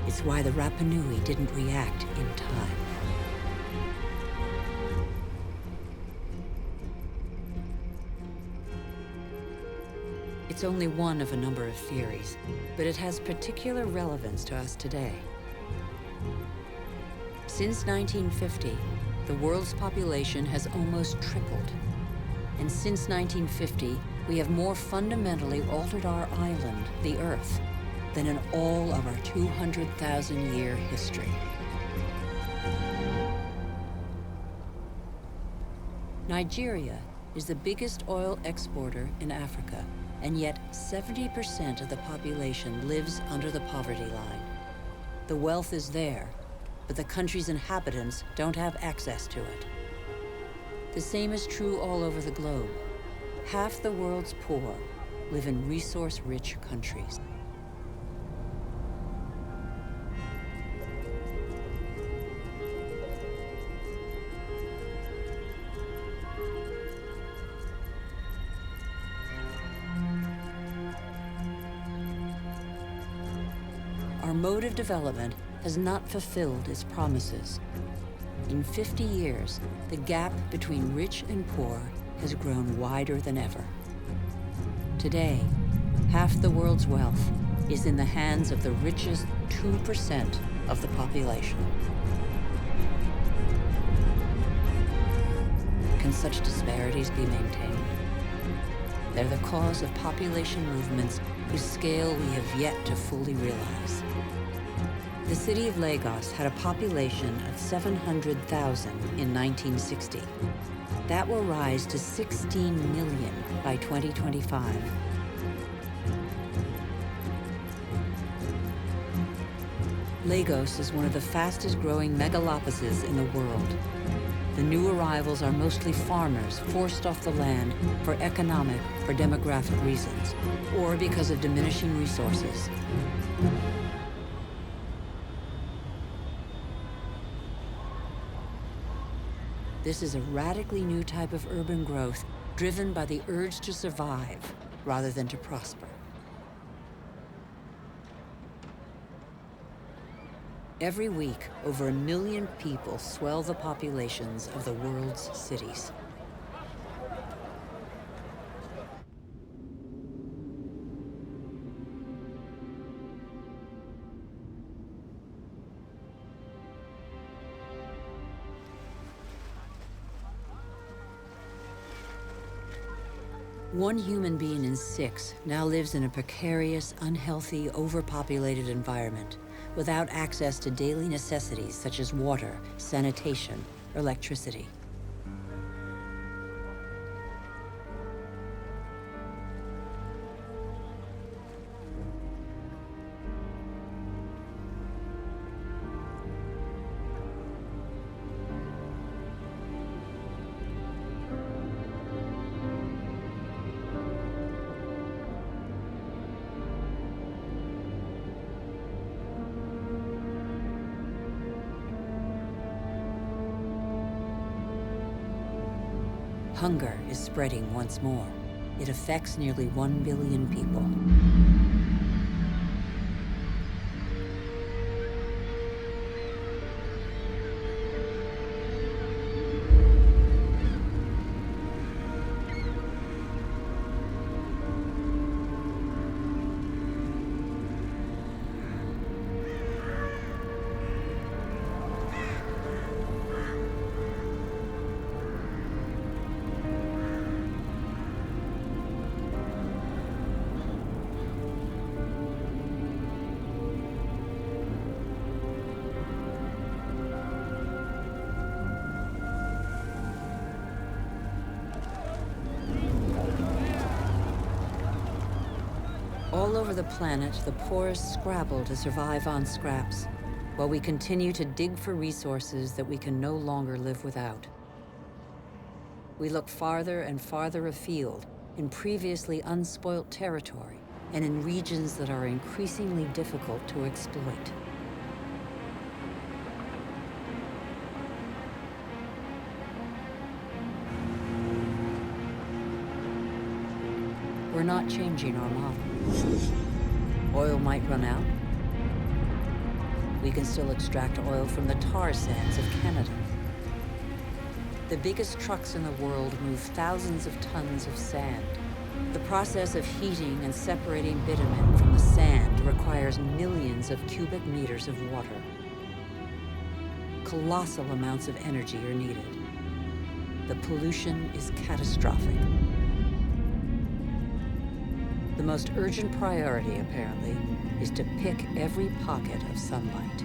It's why the Rapa Nui didn't react in time. It's only one of a number of theories, but it has particular relevance to us today. Since 1950, the world's population has almost tripled. And since 1950, we have more fundamentally altered our island, the Earth, than in all of our 200,000-year history. Nigeria is the biggest oil exporter in Africa, and yet 70% of the population lives under the poverty line. The wealth is there, but the country's inhabitants don't have access to it. The same is true all over the globe. Half the world's poor, live in resource-rich countries. Our mode of development has not fulfilled its promises. In 50 years, the gap between rich and poor has grown wider than ever. Today, half the world's wealth is in the hands of the richest 2% of the population. Can such disparities be maintained? They're the cause of population movements whose scale we have yet to fully realize. The city of Lagos had a population of 700,000 in 1960. That will rise to 16 million by 2025. Lagos is one of the fastest growing megalopolises in the world. The new arrivals are mostly farmers forced off the land for economic or demographic reasons, or because of diminishing resources. This is a radically new type of urban growth driven by the urge to survive rather than to prosper. Every week, over 1 million people swell the populations of the world's cities. One human being in 6 now lives in a precarious, unhealthy, overpopulated environment, without access to daily necessities such as water, sanitation, or electricity. Hunger is spreading once more. It affects nearly 1 billion people. All over the planet, the poorest scrabble to survive on scraps, while we continue to dig for resources that we can no longer live without. We look farther and farther afield in previously unspoilt territory and in regions that are increasingly difficult to exploit. We're not changing our model. Oil might run out. We can still extract oil from the tar sands of Canada. The biggest trucks in the world move thousands of tons of sand. The process of heating and separating bitumen from the sand requires millions of cubic meters of water. Colossal amounts of energy are needed. The pollution is catastrophic. The most urgent priority, apparently, is to pick every pocket of sunlight.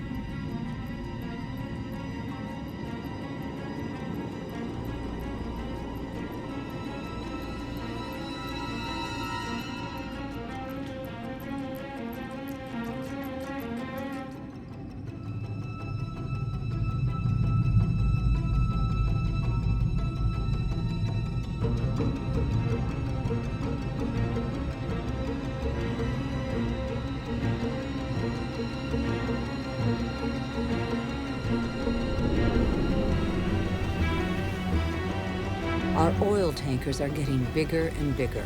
oil tankers are getting bigger and bigger.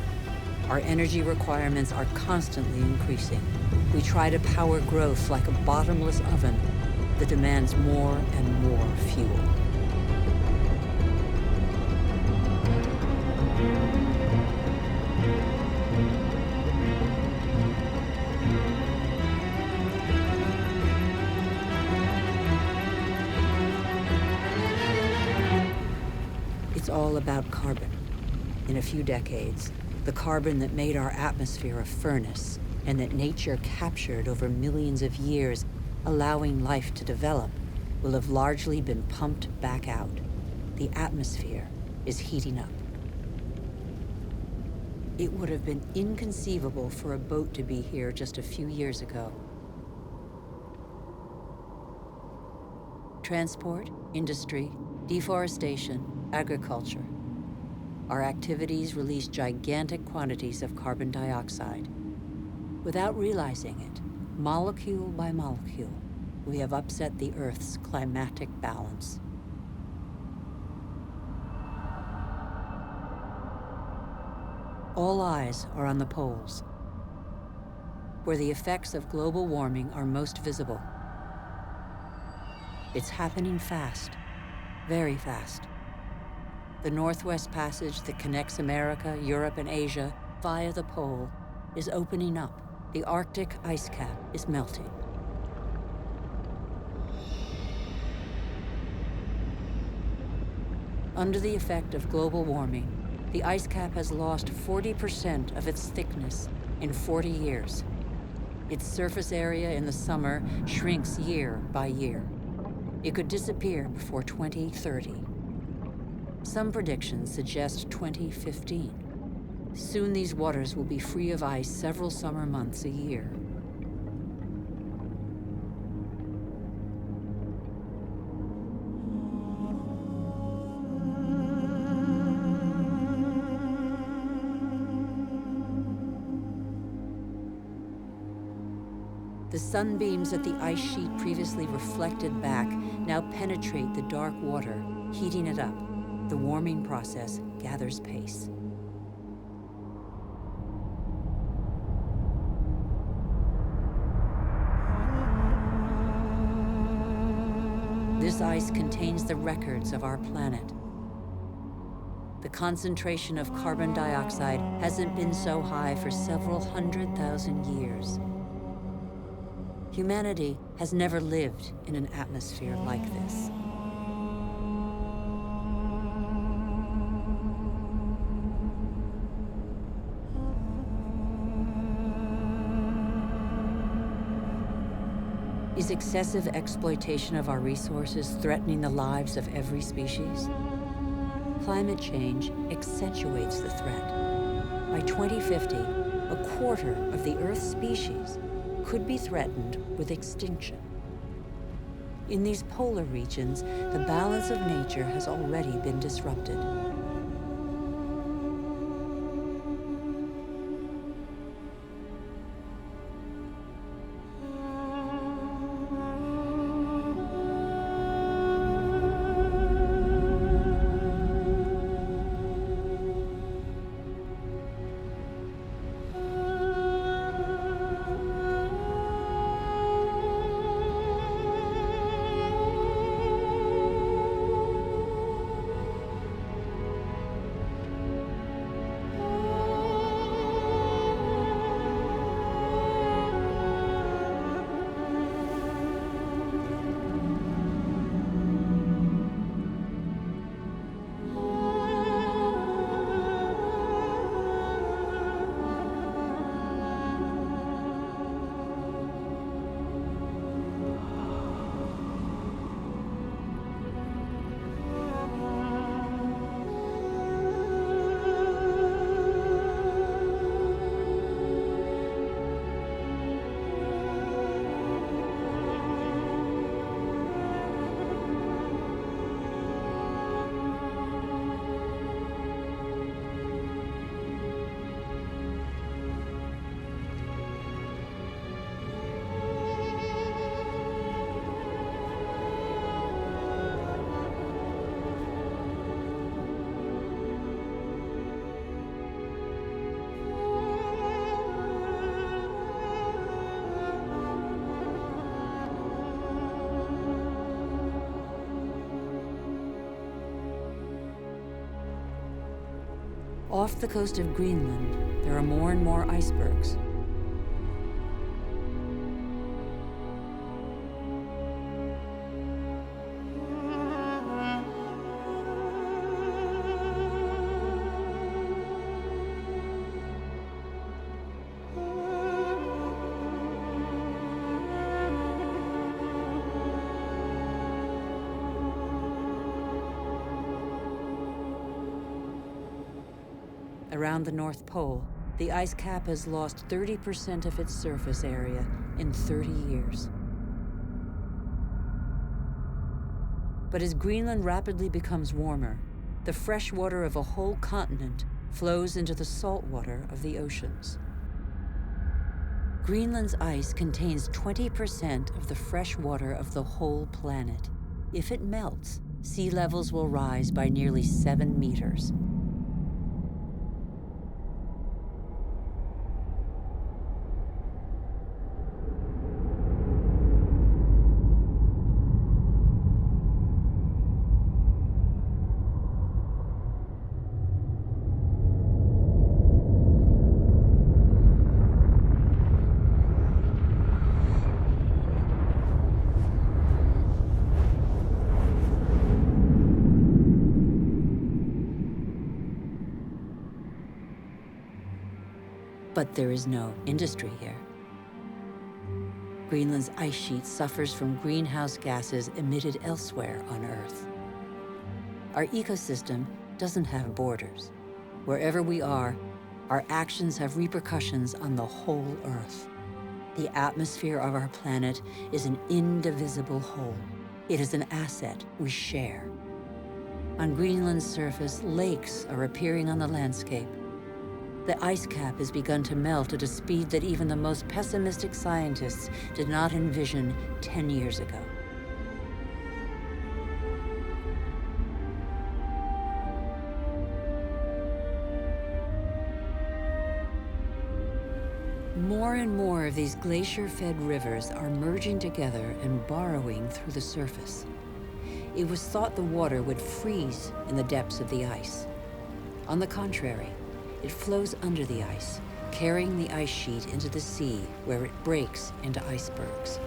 Our energy requirements are constantly increasing. We try to power growth like a bottomless oven that demands more and more fuel. It's all about carbon. In a few decades, the carbon that made our atmosphere a furnace and that nature captured over millions of years, allowing life to develop, will have largely been pumped back out. The atmosphere is heating up. It would have been inconceivable for a boat to be here just a few years ago. Transport, industry, deforestation, agriculture. Our activities release gigantic quantities of carbon dioxide. Without realizing it, molecule by molecule, we have upset the Earth's climatic balance. All eyes are on the poles, where the effects of global warming are most visible. It's happening fast, very fast. The Northwest Passage that connects America, Europe, and Asia via the pole is opening up. The Arctic ice cap is melting. Under the effect of global warming, the ice cap has lost 40% of its thickness in 40 years. Its surface area in the summer shrinks year by year. It could disappear before 2030. Some predictions suggest 2015. Soon these waters will be free of ice several summer months a year. The sunbeams that the ice sheet previously reflected back now penetrate the dark water, heating it up. The warming process gathers pace. This ice contains the records of our planet. The concentration of carbon dioxide hasn't been so high for several 100,000 years. Humanity has never lived in an atmosphere like this. Is excessive exploitation of our resources threatening the lives of every species? Climate change accentuates the threat. By 2050, a quarter of the Earth's species could be threatened with extinction. In these polar regions, the balance of nature has already been disrupted. Off the coast of Greenland, there are more and more icebergs. Around the North Pole, the ice cap has lost 30% of its surface area in 30 years. But as Greenland rapidly becomes warmer, the fresh water of a whole continent flows into the salt water of the oceans. Greenland's ice contains 20% of the fresh water of the whole planet. If it melts, sea levels will rise by nearly 7 meters. But there is no industry here. Greenland's ice sheet suffers from greenhouse gases emitted elsewhere on Earth. Our ecosystem doesn't have borders. Wherever we are, our actions have repercussions on the whole Earth. The atmosphere of our planet is an indivisible whole. It is an asset we share. On Greenland's surface, lakes are appearing on the landscape. The ice cap has begun to melt at a speed that even the most pessimistic scientists did not envision 10 years ago. More and more of these glacier-fed rivers are merging together and burrowing through the surface. It was thought the water would freeze in the depths of the ice. On the contrary, it flows under the ice, carrying the ice sheet into the sea, where it breaks into icebergs.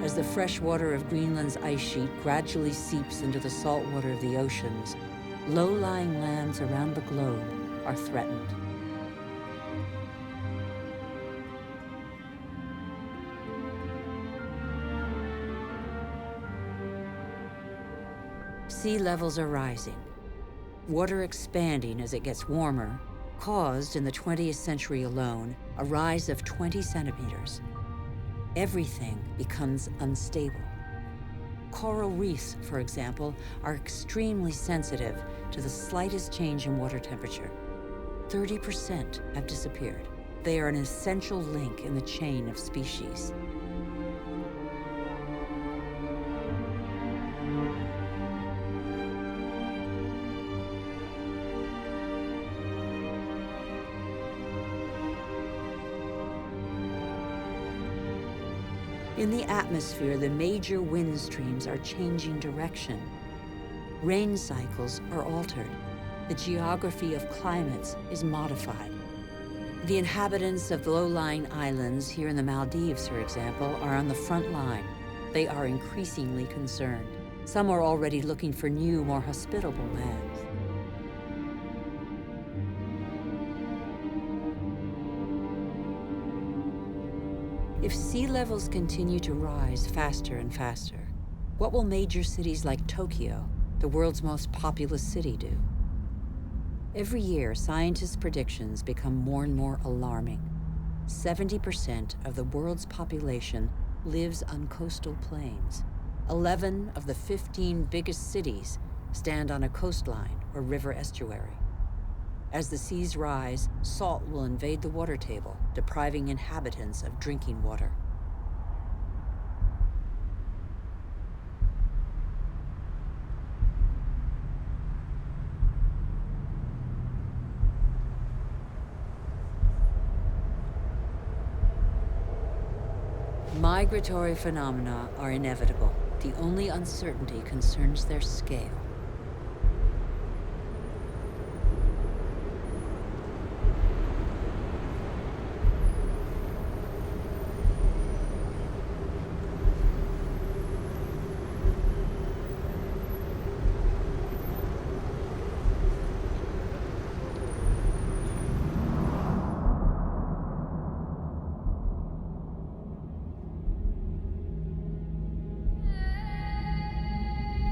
As the fresh water of Greenland's ice sheet gradually seeps into the salt water of the oceans, low-lying lands around the globe are threatened. Sea levels are rising. Water expanding as it gets warmer caused, in the 20th century alone, a rise of 20 centimeters. Everything becomes unstable. Coral reefs, for example, are extremely sensitive to the slightest change in water temperature. 30% have disappeared. They are an essential link in the chain of species. In the atmosphere, the major wind streams are changing direction. Rain cycles are altered. The geography of climates is modified. The inhabitants of low-lying islands here in the Maldives, for example, are on the front line. They are increasingly concerned. Some are already looking for new, more hospitable lands. If sea levels continue to rise faster and faster, what will major cities like Tokyo, the world's most populous city, do? Every year, scientists' predictions become more and more alarming. 70% of the world's population lives on coastal plains. 11 of the 15 biggest cities stand on a coastline or river estuary. As the seas rise, salt will invade the water table, depriving inhabitants of drinking water. Migratory phenomena are inevitable. The only uncertainty concerns their scale.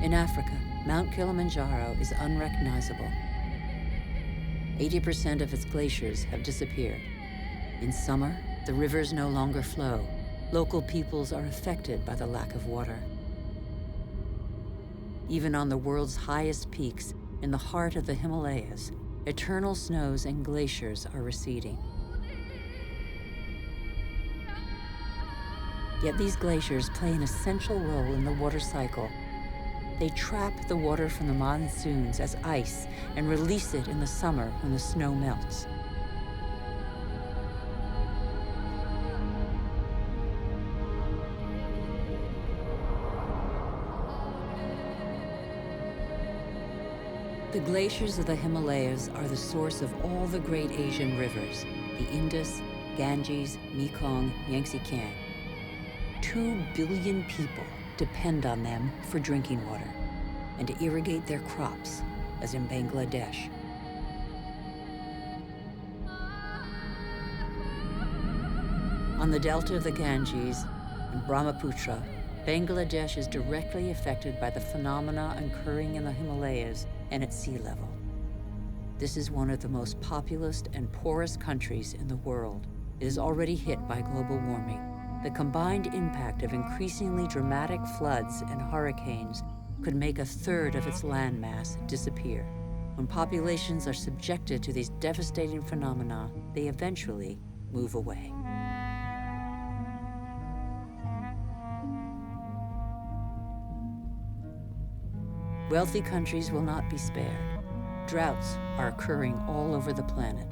In Africa, Mount Kilimanjaro is unrecognizable. 80% of its glaciers have disappeared. In summer, the rivers no longer flow. Local peoples are affected by the lack of water. Even on the world's highest peaks, in the heart of the Himalayas, eternal snows and glaciers are receding. Yet these glaciers play an essential role in the water cycle. They trap the water from the monsoons as ice and release it in the summer when the snow melts. The glaciers of the Himalayas are the source of all the great Asian rivers, the Indus, Ganges, Mekong, Yangtze-Kiang. 2 billion people depend on them for drinking water and to irrigate their crops, as in Bangladesh. On the delta of the Ganges and Brahmaputra, Bangladesh is directly affected by the phenomena occurring in the Himalayas and at sea level. This is one of the most populous and poorest countries in the world. It is already hit by global warming. The combined impact of increasingly dramatic floods and hurricanes could make 1/3 of its landmass disappear. When populations are subjected to these devastating phenomena, they eventually move away. Wealthy countries will not be spared. Droughts are occurring all over the planet.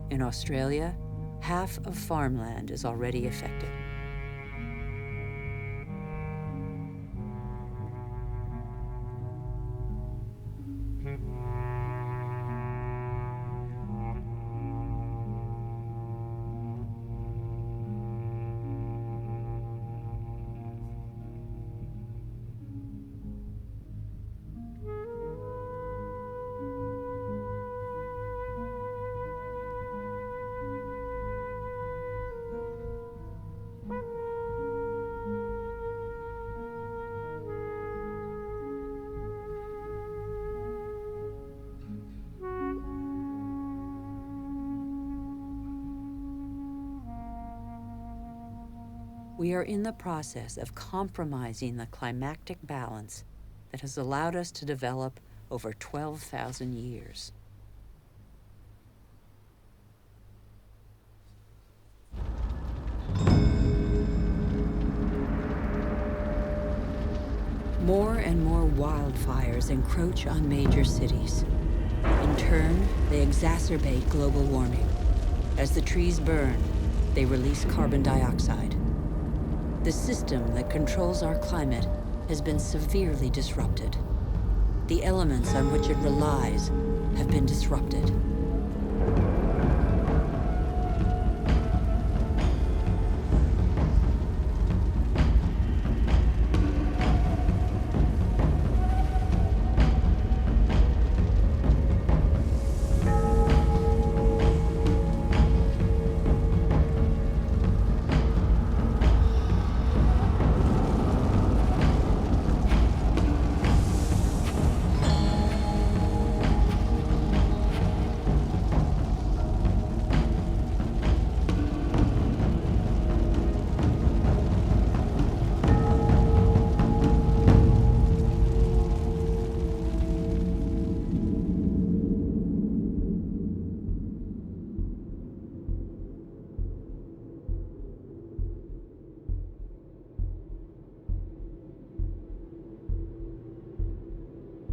In Australia, half of farmland is already affected. We are in the process of compromising the climactic balance that has allowed us to develop over 12,000 years. More and more wildfires encroach on major cities. In turn, they exacerbate global warming. As the trees burn, they release carbon dioxide. The system that controls our climate has been severely disrupted. The elements on which it relies have been disrupted.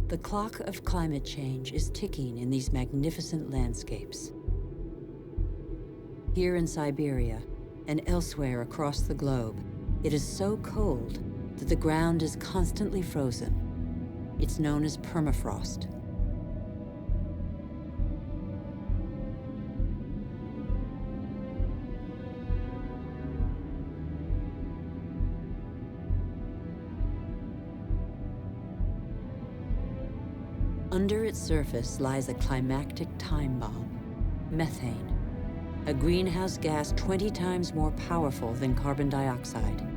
The clock of climate change is ticking in these magnificent landscapes. Here in Siberia and elsewhere across the globe, it is so cold that the ground is constantly frozen. It's known as permafrost. Under its surface lies a climactic time bomb, methane, a greenhouse gas 20 times more powerful than carbon dioxide.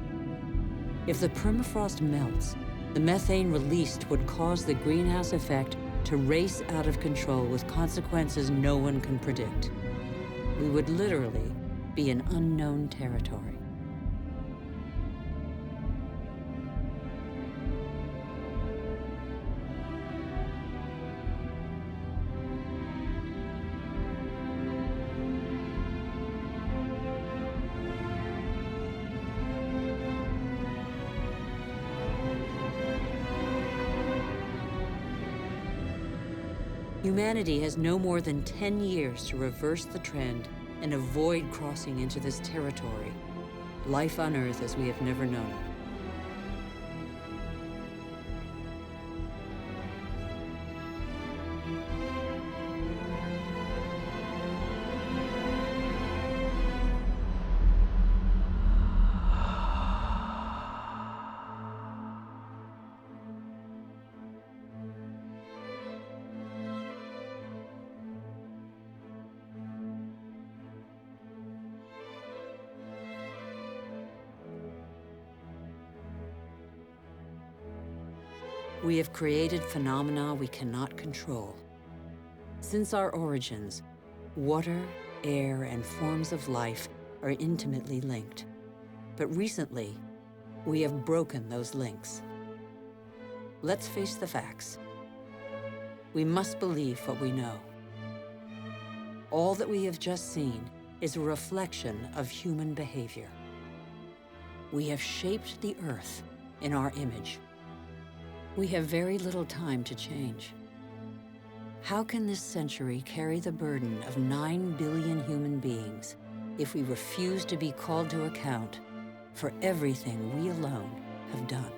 If the permafrost melts, the methane released would cause the greenhouse effect to race out of control with consequences no one can predict. We would literally be in unknown territory. Humanity has no more than 10 years to reverse the trend and avoid crossing into this territory, life on Earth as we have never known it. We have created phenomena we cannot control. Since our origins, water, air, and forms of life are intimately linked. But recently, we have broken those links. Let's face the facts. We must believe what we know. All that we have just seen is a reflection of human behavior. We have shaped the Earth in our image. We have very little time to change. How can this century carry the burden of 9 billion human beings if we refuse to be called to account for everything we alone have done?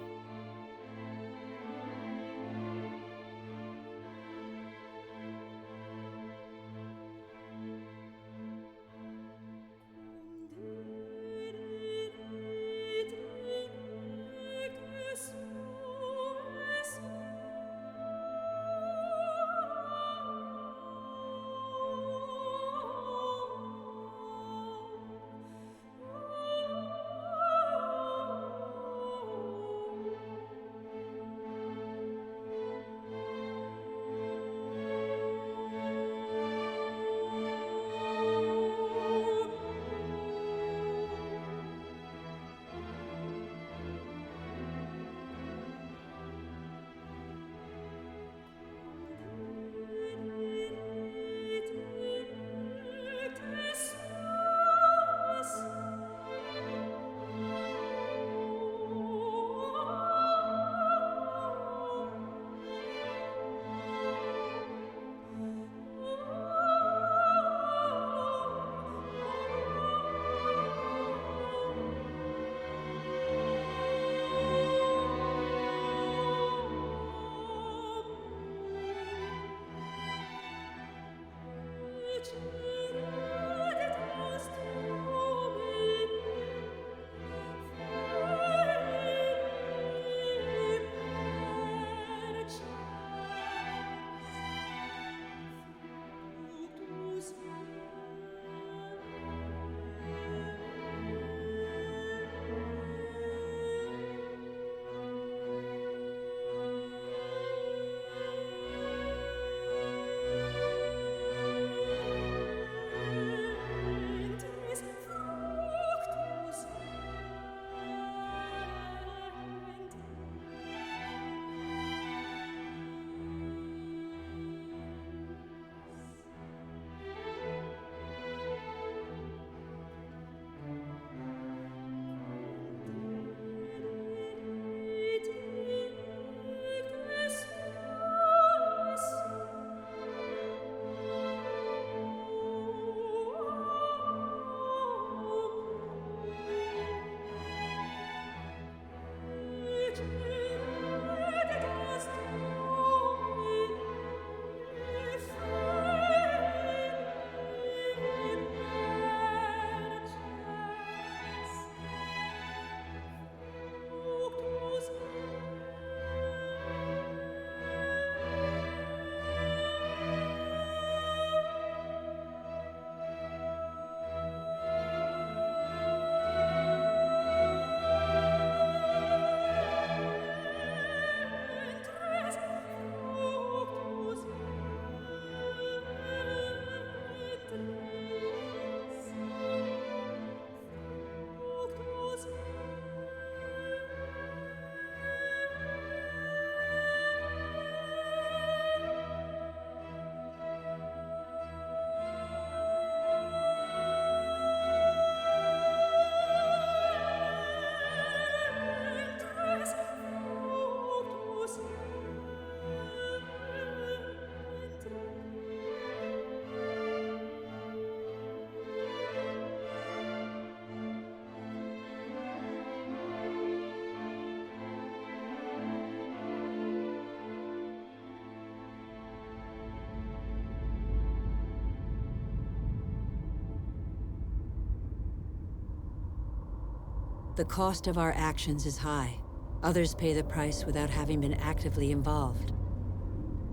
The cost of our actions is high. Others pay the price without having been actively involved.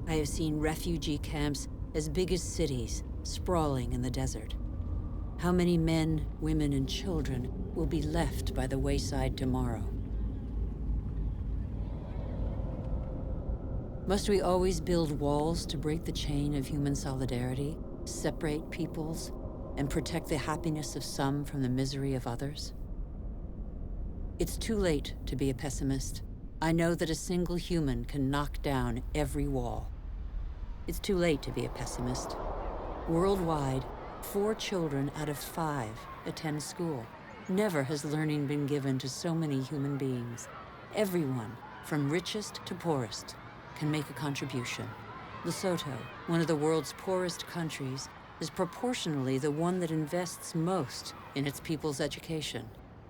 I have seen refugee camps as big as cities, sprawling in the desert. How many men, women, and children will be left by the wayside tomorrow? Must we always build walls to break the chain of human solidarity, separate peoples, and protect the happiness of some from the misery of others? It's too late to be a pessimist. I know that a single human can knock down every wall. It's too late to be a pessimist. Worldwide, 4 children out of 5 attend school. Never has learning been given to so many human beings. Everyone, from richest to poorest, can make a contribution. Lesotho, one of the world's poorest countries, is proportionally the one that invests most in its people's education.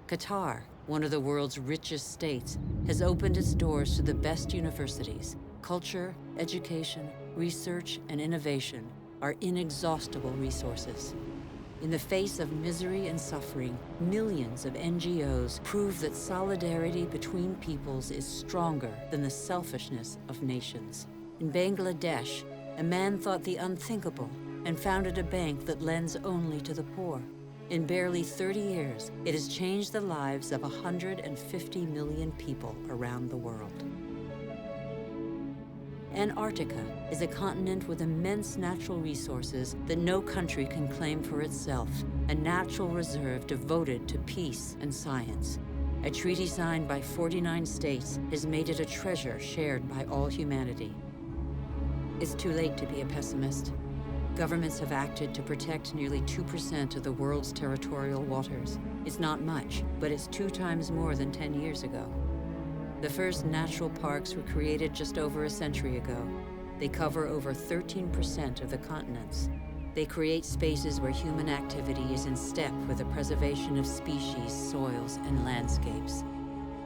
Qatar, one of the world's richest states, has opened its doors to the best universities. Culture, education, research, and innovation are inexhaustible resources. In the face of misery and suffering, millions of NGOs prove that solidarity between peoples is stronger than the selfishness of nations. In Bangladesh, a man thought the unthinkable and founded a bank that lends only to the poor. In barely 30 years, it has changed the lives of 150 million people around the world. Antarctica is a continent with immense natural resources that no country can claim for itself, a natural reserve devoted to peace and science. A treaty signed by 49 states has made it a treasure shared by all humanity. It's too late to be a pessimist. Governments have acted to protect nearly 2% of the world's territorial waters. It's not much, but it's 2 times more than 10 years ago. The first natural parks were created just over a century ago. They cover over 13% of the continents. They create spaces where human activity is in step with the preservation of species, soils, and landscapes.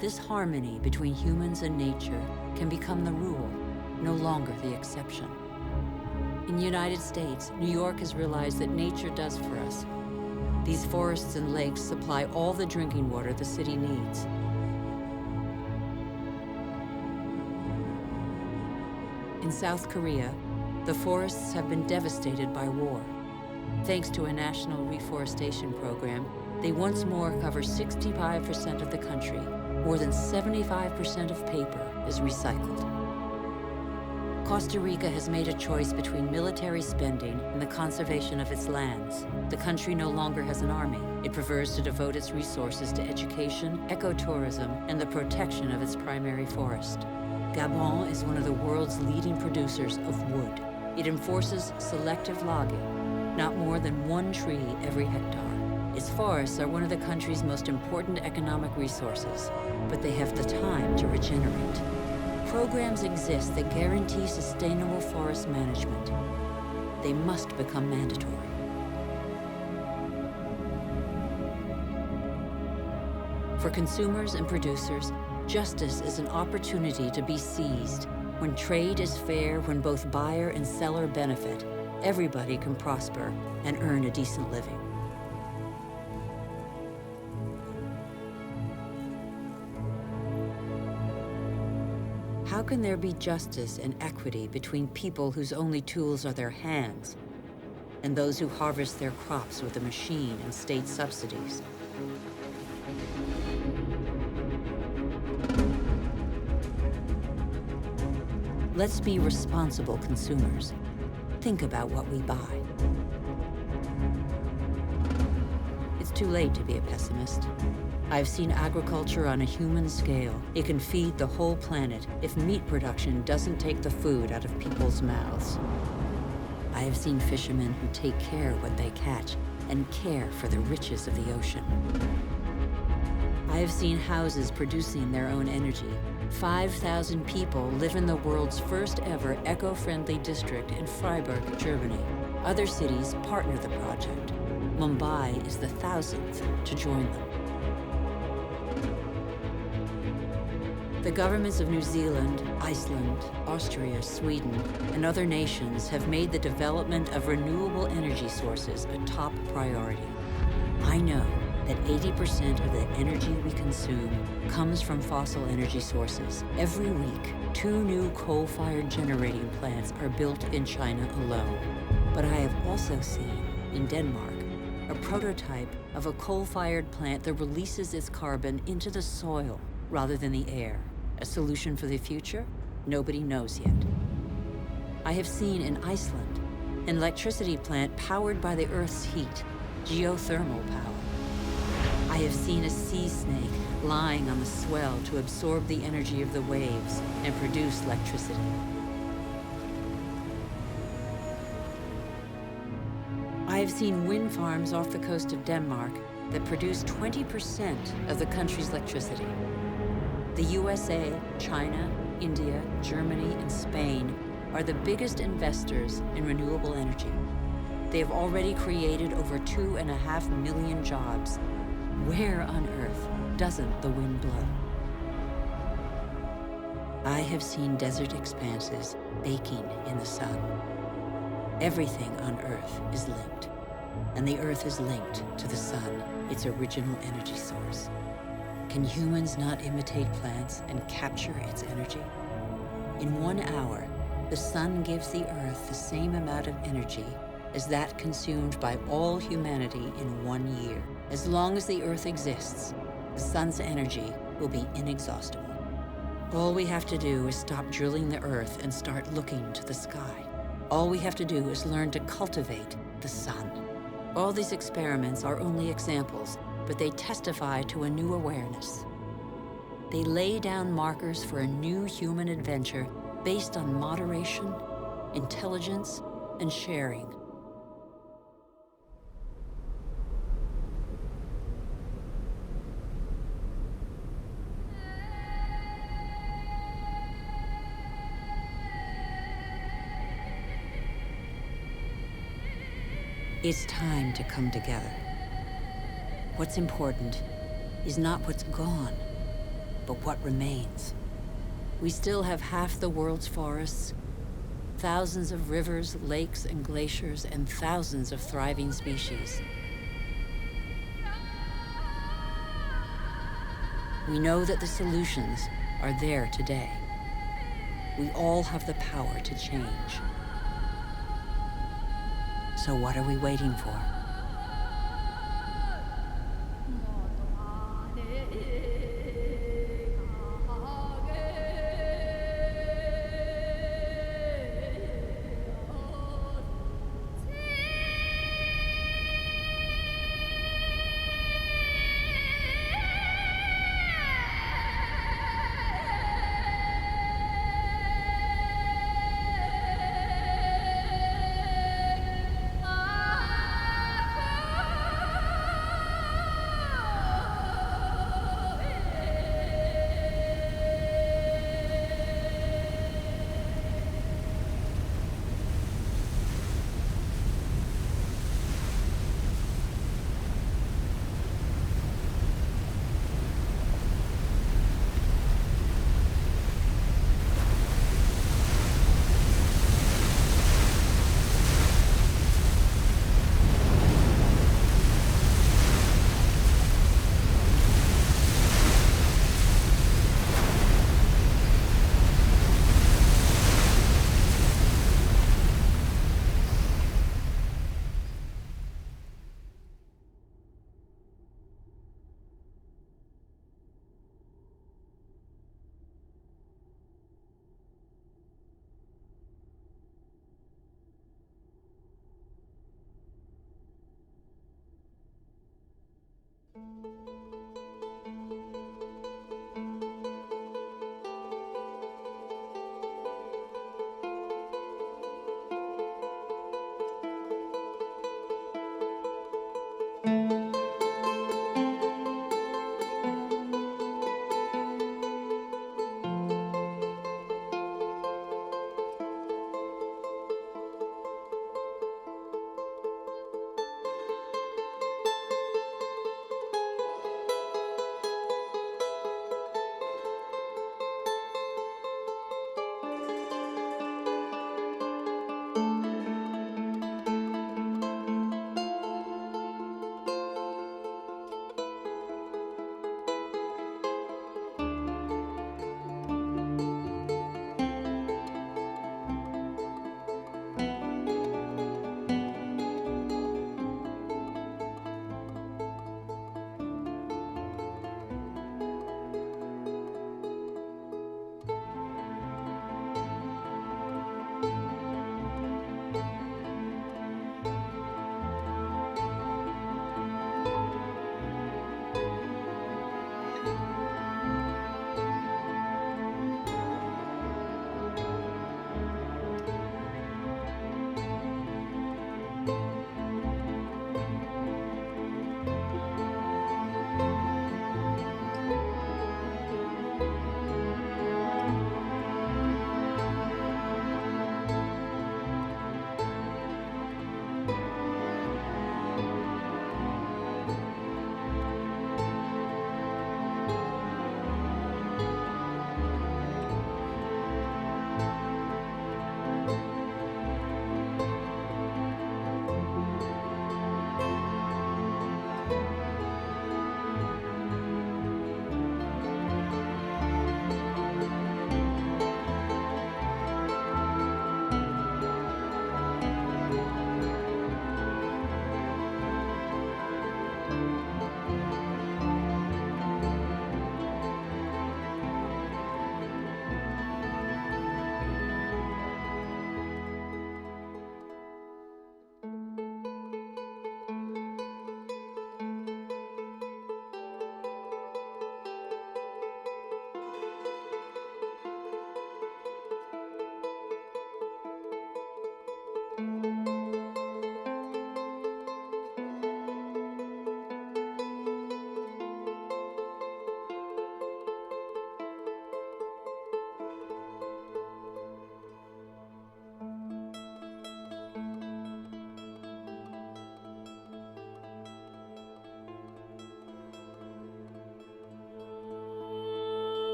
This harmony between humans and nature can become the rule, no longer the exception. In the United States, New York has realized that nature does for us. These forests and lakes supply all the drinking water the city needs. In South Korea, the forests have been devastated by war. Thanks to a national reforestation program, they once more cover 65% of the country. More than 75% of paper is recycled. Costa Rica has made a choice between military spending and the conservation of its lands. The country no longer has an army. It prefers to devote its resources to education, ecotourism, and the protection of its primary forest. Gabon is one of the world's leading producers of wood. It enforces selective logging, not more than 1 tree every hectare. Its forests are one of the country's most important economic resources, but they have the time to regenerate. Programs exist that guarantee sustainable forest management. They must become mandatory. For consumers and producers, justice is an opportunity to be seized. When trade is fair, when both buyer and seller benefit, everybody can prosper and earn a decent living. How can there be justice and equity between people whose only tools are their hands and those who harvest their crops with a machine and state subsidies? Let's be responsible consumers. Think about what we buy. It's too late to be a pessimist. I've seen agriculture on a human scale. It can feed the whole planet if meat production doesn't take the food out of people's mouths. I have seen fishermen who take care what they catch and care for the riches of the ocean. I have seen houses producing their own energy. 5,000 people live in the world's first ever eco-friendly district in Freiburg, Germany. Other cities partner the project. Mumbai is the 1,000th to join them. The governments of New Zealand, Iceland, Austria, Sweden, and other nations have made the development of renewable energy sources a top priority. I know that 80% of the energy we consume comes from fossil energy sources. Every week, 2 new coal-fired generating plants are built in China alone. But I have also seen, in Denmark, a prototype of a coal-fired plant that releases its carbon into the soil rather than the air. A solution for the future? Nobody knows yet. I have seen in Iceland an electricity plant powered by the Earth's heat, geothermal power. I have seen a sea snake lying on the swell to absorb the energy of the waves and produce electricity. I have seen wind farms off the coast of Denmark that produce 20% of the country's electricity. The USA, China, India, Germany, and Spain are the biggest investors in renewable energy. They have already created over 2.5 million jobs. Where on earth doesn't the wind blow? I have seen desert expanses baking in the sun. Everything on Earth is linked, and the Earth is linked to the sun, its original energy source. Can humans not imitate plants and capture its energy? In 1 hour, the sun gives the Earth the same amount of energy as that consumed by all humanity in 1 year. As long as the Earth exists, the sun's energy will be inexhaustible. All we have to do is stop drilling the Earth and start looking to the sky. All we have to do is learn to cultivate the sun. All these experiments are only examples, but they testify to a new awareness. They lay down markers for a new human adventure based on moderation, intelligence, and sharing. It's time to come together. What's important is not what's gone, but what remains. We still have half the world's forests, thousands of rivers, lakes, and glaciers, and thousands of thriving species. We know that the solutions are there today. We all have the power to change. So what are we waiting for?